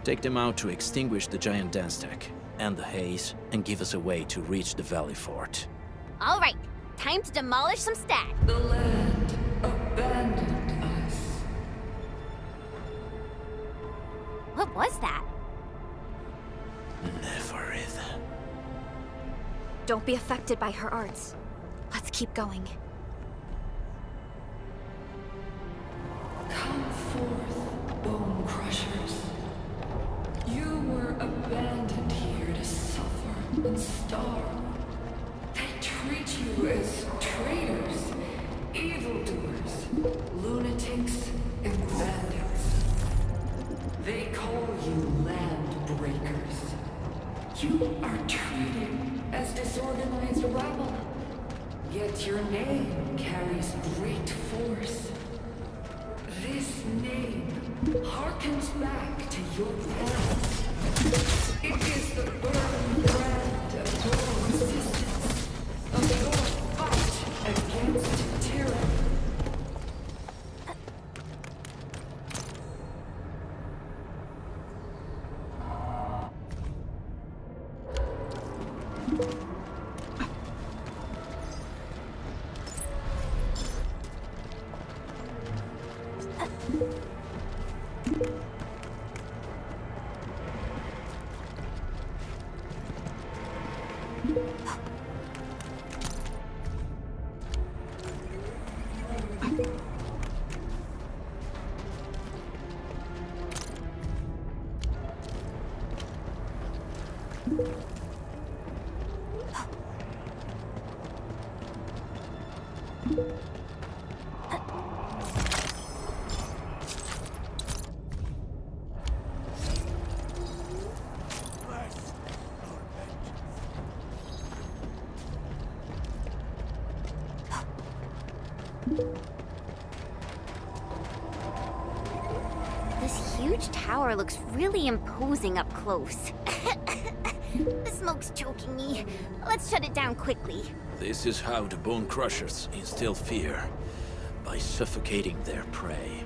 Take them out to extinguish the giant dance stack and the haze, and give us a way to reach the Valley Fort. All right, time to demolish some stacks. The land abandoned us. What was that? Neferith. Don't be affected by her arts. Let's keep going. Come forth, Bone Crushers. You were abandoned here to suffer and starve. They treat you as traitors, evildoers, lunatics, and bandits. They call you Landbreakers. You are treated as disorganized rabble. Yet your name carries great force. This name harkens back to your past. It is the burning brand of your resistance, of your fight against tyranny. This huge tower looks really imposing up close. The smoke's choking me. Let's shut it down quickly. This is how the Bone Crushers instill fear, by suffocating their prey.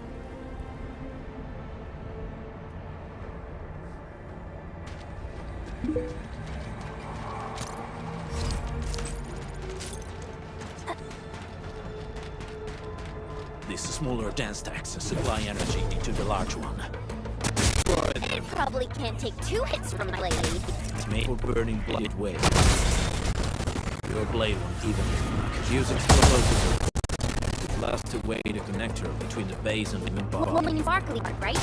These smaller dance stacks supply energy into the large one. Probably can't take 2 hits from my blade. It's made for burning blade waves. Your blade won't even use explosives to blast away the connector between the base and the bottom. Woman sparkly part, right?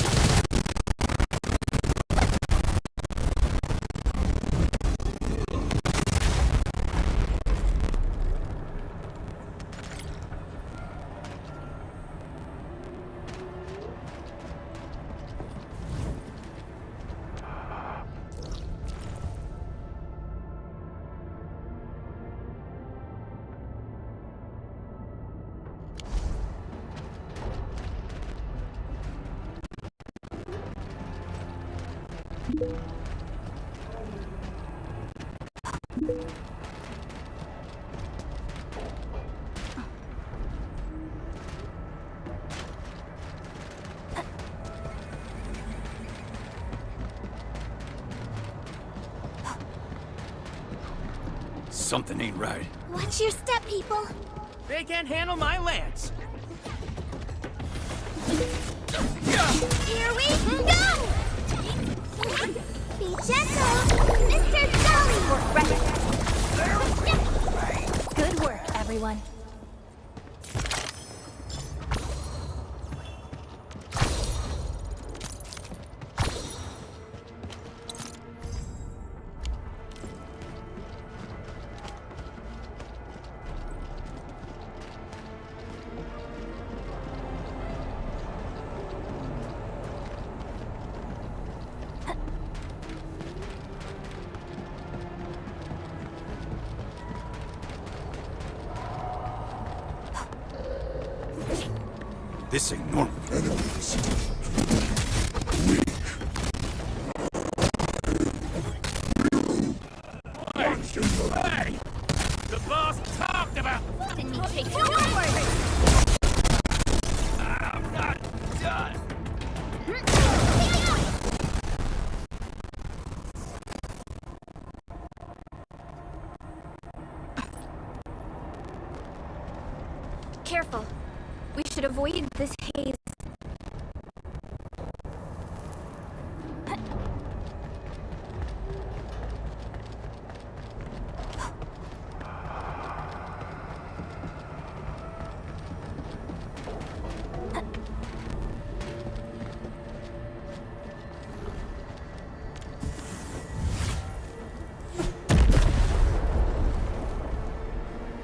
Something ain't right. Watch your step, people. They can't handle my lance. Here we go! Be gentle, Mr. Jolly! Good work, everyone. This ain't normal. Enemies. Hey! The boss talked about... Didn't you take your word? I'm not done! Careful. We should avoid this haze.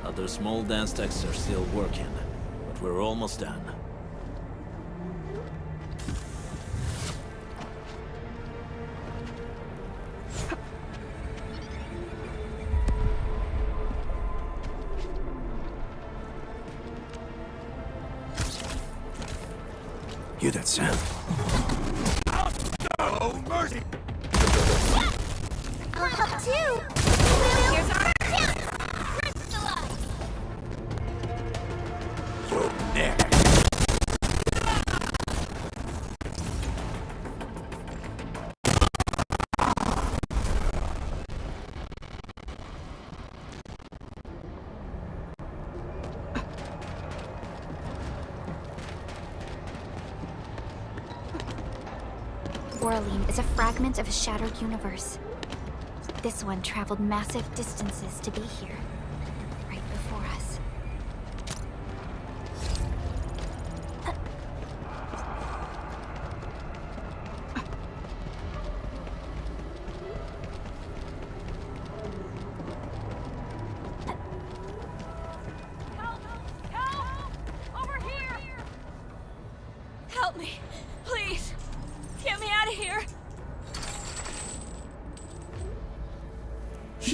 Other small dance stacks are still working, but we're almost done. Hear that sound? Oh, mercy! I'll help too! Here's our chance! Crystallize! You're next. Whirling is a fragment of a shattered universe. This one traveled massive distances to be here, right before us.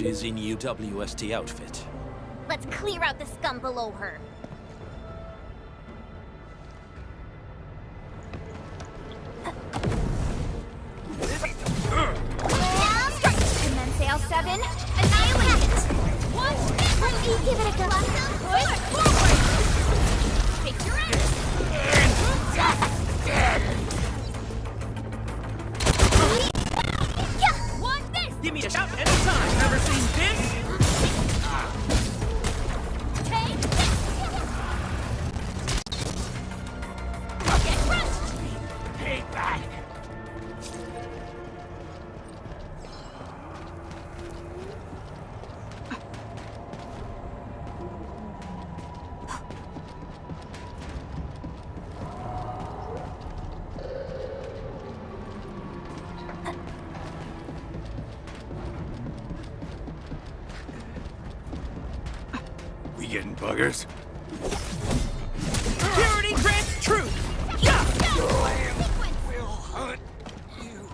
She's in UWST outfit. Let's clear out the scum below her. Now strike! And then sail 7, annihilate it! Watch this! Let me give it a go. Push forward! Take your ass! Watch this! Give me a shout anytime. Never seen this? We getting buggers? Purity grants truth! Yeah! We'll hunt you.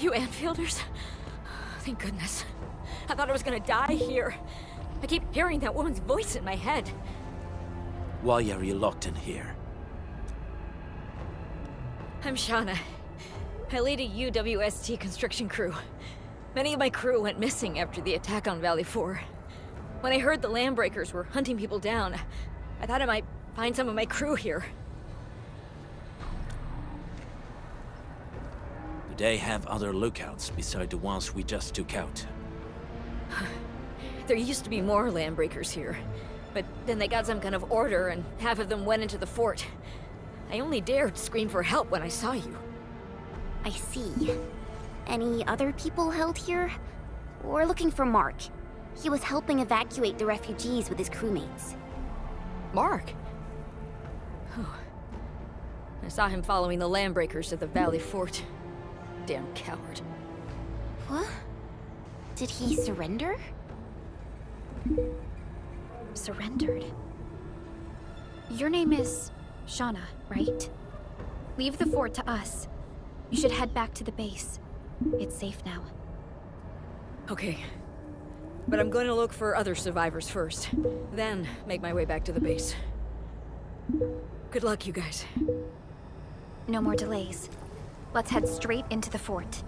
You Anfielders? Thank goodness. I thought I was gonna die here. I keep hearing that woman's voice in my head. Why are you locked in here? I'm Shauna. I lead a UWST construction crew. Many of my crew went missing after the attack on Valley 4. When I heard the Landbreakers were hunting people down, I thought I might find some of my crew here. Do they have other lookouts beside the ones we just took out? There used to be more Landbreakers here, but then they got some kind of order and half of them went into the fort. I only dared scream for help when I saw you. I see. Any other people held here? We're looking for Mark. He was helping evacuate the refugees with his crewmates. Mark? Oh. I saw him following the Landbreakers to the Valley Fort. Damn coward. What? Did he surrender? Surrendered. Your name is Shauna, right? Leave the fort to us. You should head back to the base. It's safe now. Okay. But I'm going to look for other survivors first. Then make my way back to the base. Good luck, you guys. No more delays. Let's head straight into the fort.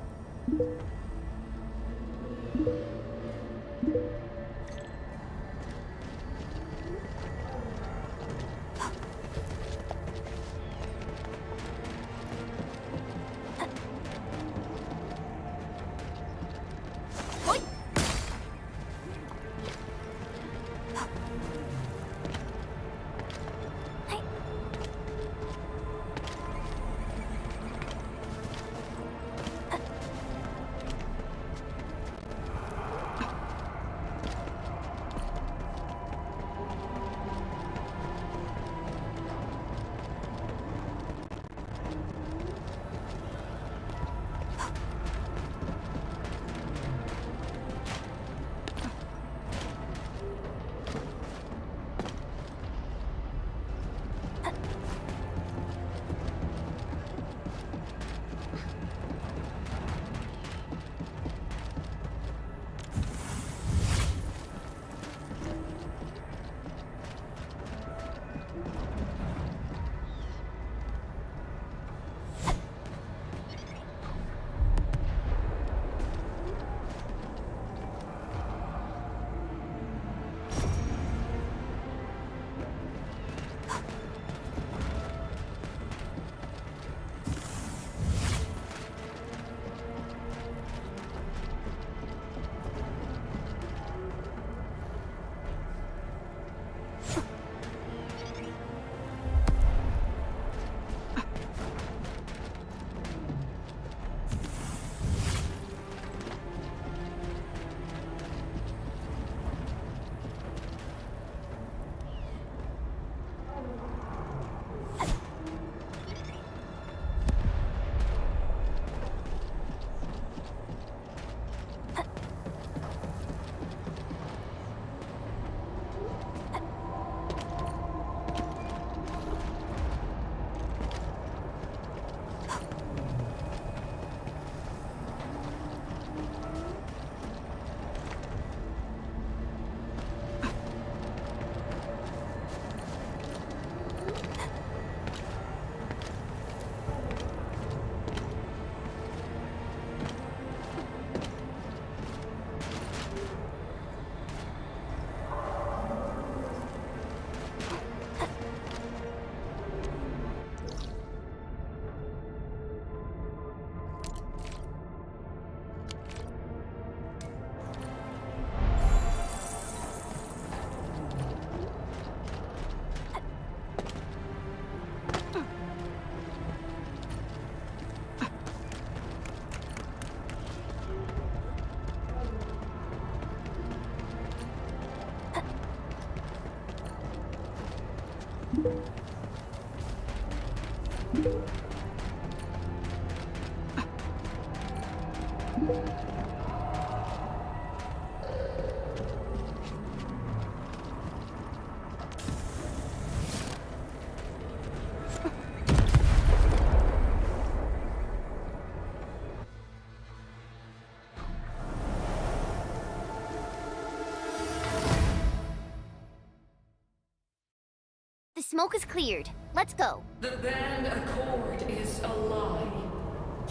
The smoke is cleared. Let's go. The band accord is a lie.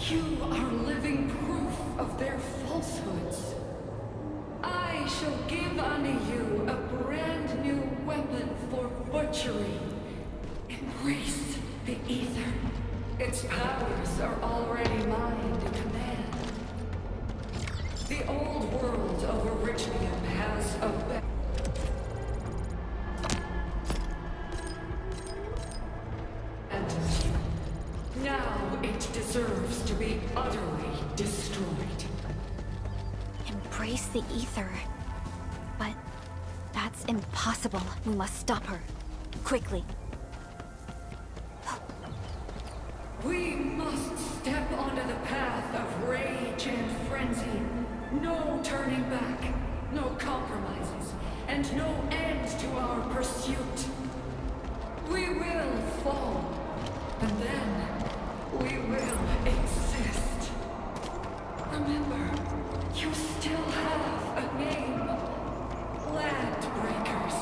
You are living proof of their falsehoods. I shall give unto you a brand new weapon for butchery. Embrace the ether. Its powers are already mine to command. The old world of Arknights has a now it deserves to be utterly destroyed. Embrace the ether. But that's impossible. We must stop her. Quickly. We must step onto the path of rage and frenzy. No turning back, no compromises, and no end to our pursuit. We will fall, and then we will exist. Remember, you still have a name. Landbreakers.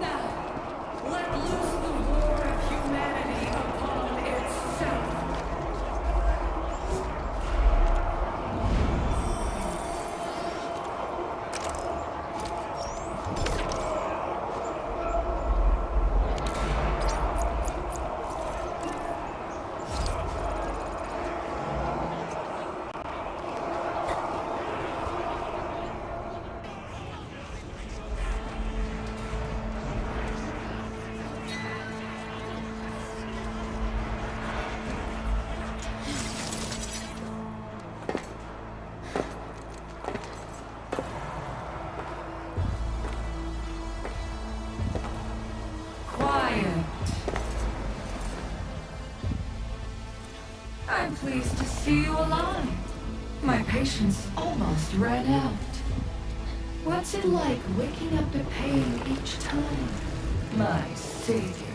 Now, let loose the war of humanity upon itself. I'm pleased to see you alive. My patience almost ran out. What's it like waking up to pain each time, my savior?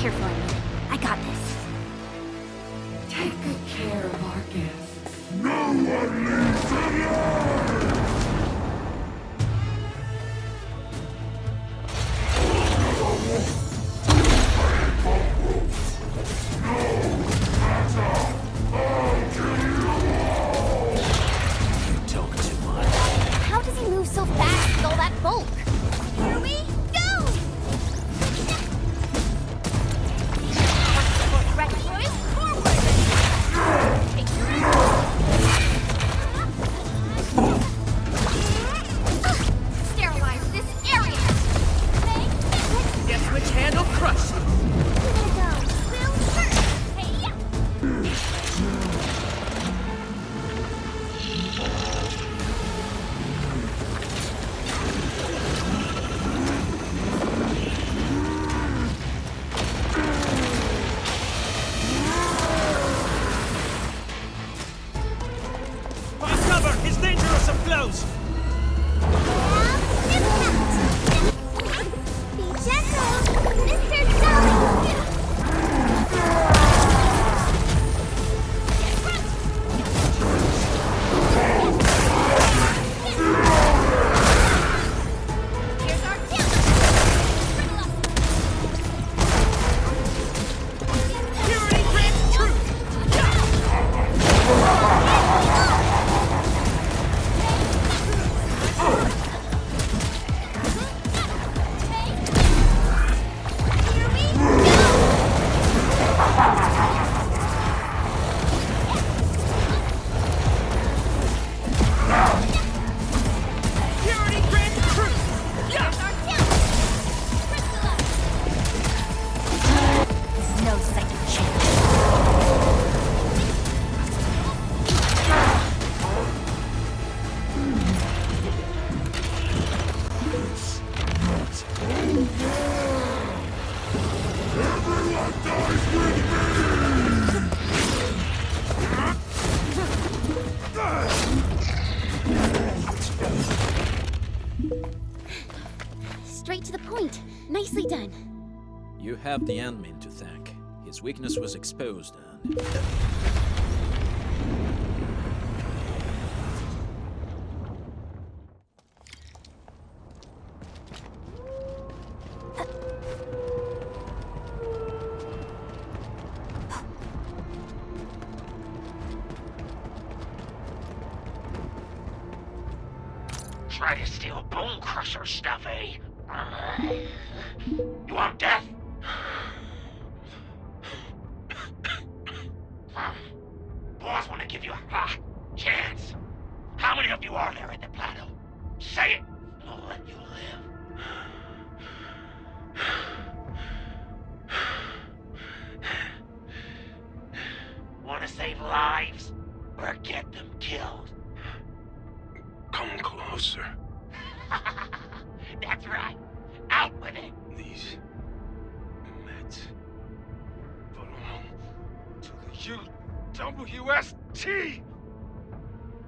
Careful, I got this. Take good care of our guests. No one leaves alive! You talk too much. How does he move so fast with all that bulk? Here we go! Right, boys, forward! Sterilize this area! Guess which hand will crush you? We'll go. We'll first. Hey, yeah! Find cover! He's dangerous up close! Be gentle, Mr. Darling! Here's our Purity grants truth! Straight to the point. Nicely done. You have the admin to thank. His weakness was exposed and... Try to steal Bone Crusher stuff, eh? You want death? Boss want to give you a chance. How many of you are there in the plateau? Say it, and I'll let you live. Want to save lives, or get them killed? Come closer. That's right. Out with it. These meds belong to the UWST!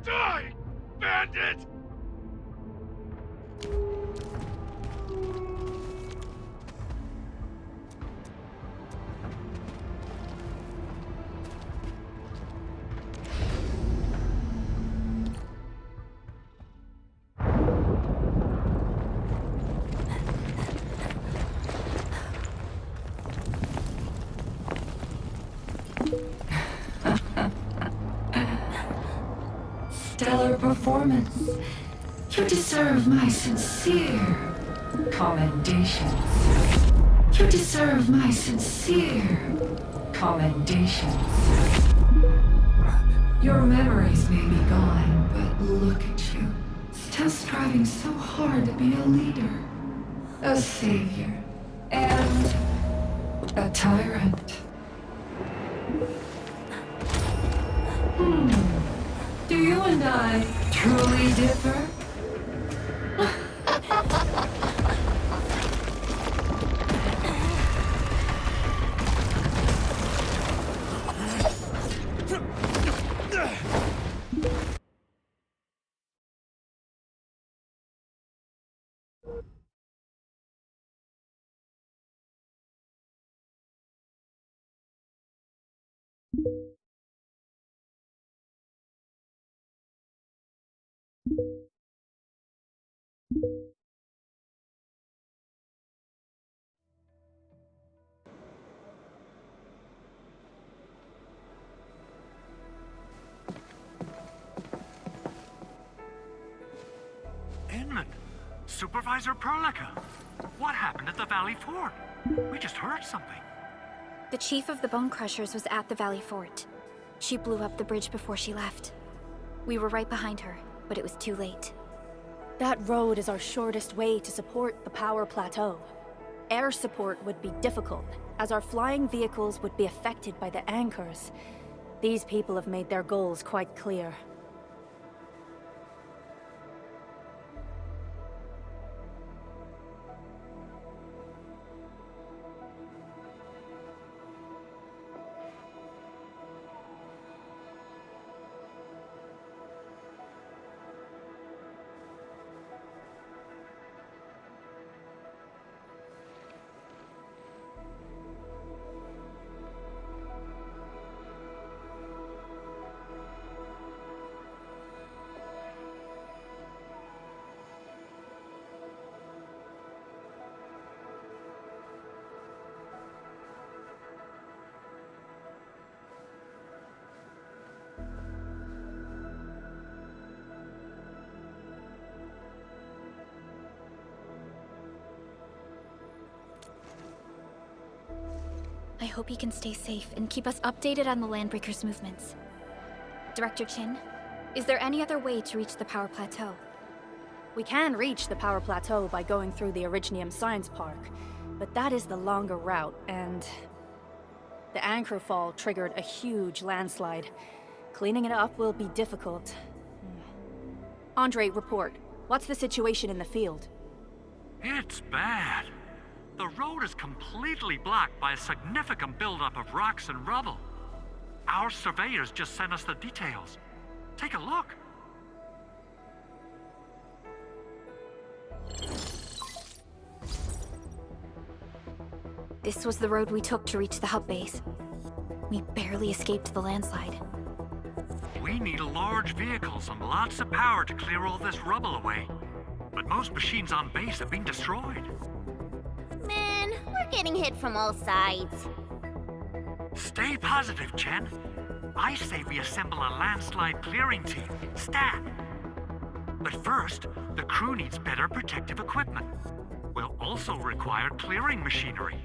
Die, bandit! Stellar performance. You deserve my sincere commendations. You deserve my sincere commendations. Your memories may be gone, but look at you. Still striving so hard to be a leader, a savior, and a tyrant. Do you and I truly differ? Inman, Supervisor Perlica, what happened at the Valley Fort? We just heard something. The chief of the Bone Crushers was at the Valley Fort. She blew up the bridge before she left. We were right behind her, but it was too late. That road is our shortest way to support the power plateau. Air support would be difficult, as our flying vehicles would be affected by the anchors. These people have made their goals quite clear. I hope he can stay safe and keep us updated on the Landbreakers' movements. Director Chin, is there any other way to reach the Power Plateau? We can reach the Power Plateau by going through the Originium Science Park, but that is the longer route, and... the anchor fall triggered a huge landslide. Cleaning it up will be difficult. Andre, report. What's the situation in the field? It's bad. The road is completely blocked by a significant buildup of rocks and rubble. Our surveyors just sent us the details. Take a look. This was the road we took to reach the hub base. We barely escaped the landslide. We need large vehicles and lots of power to clear all this rubble away. But most machines on base have been destroyed. Man, we're getting hit from all sides. Stay positive, Chen. I say we assemble a landslide clearing team, stat. But first, the crew needs better protective equipment. We'll also require clearing machinery.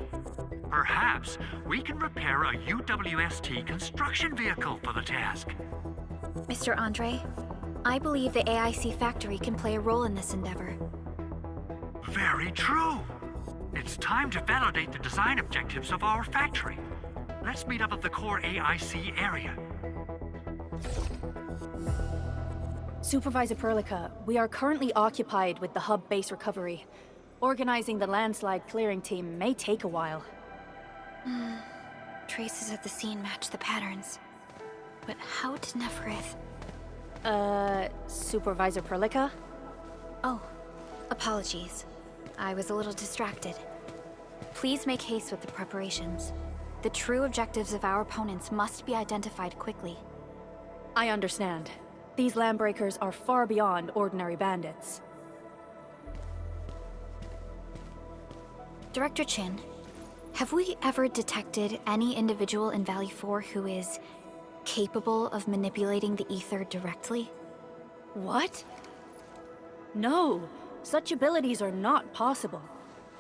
Perhaps we can repair a UWST construction vehicle for the task. Mr. Andre, I believe the AIC factory can play a role in this endeavor. Very true. It's time to validate the design objectives of our factory. Let's meet up at the core AIC area. Supervisor Perlica, we are currently occupied with the hub base recovery. Organizing the landslide clearing team may take a while. Traces at the scene match the patterns. But how did Neferith... Supervisor Perlica? Oh, apologies. I was a little distracted. Please make haste with the preparations. The true objectives of our opponents must be identified quickly. I understand. These landbreakers are far beyond ordinary bandits. Director Chin, have we ever detected any individual in Valley 4 who is capable of manipulating the ether directly? What? No, such abilities are not possible.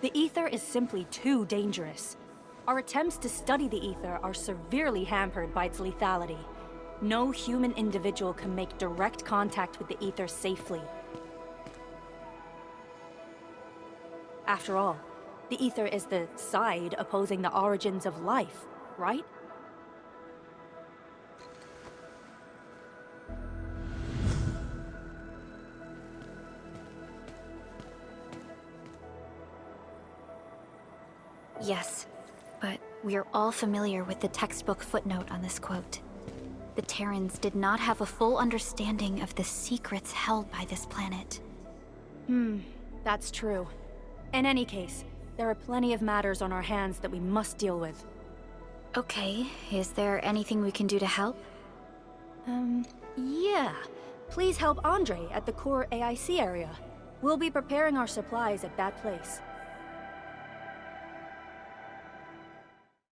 The ether is simply too dangerous. Our attempts to study the ether are severely hampered by its lethality. No human individual can make direct contact with the ether safely. After all, the ether is the side opposing the origins of life, right? Yes, but we are all familiar with the textbook footnote on this quote. The Terrans did not have a full understanding of the secrets held by this planet. That's true. In any case, there are plenty of matters on our hands that we must deal with. Okay, is there anything we can do to help? Yeah. Please help Andre at the core AIC area. We'll be preparing our supplies at that place.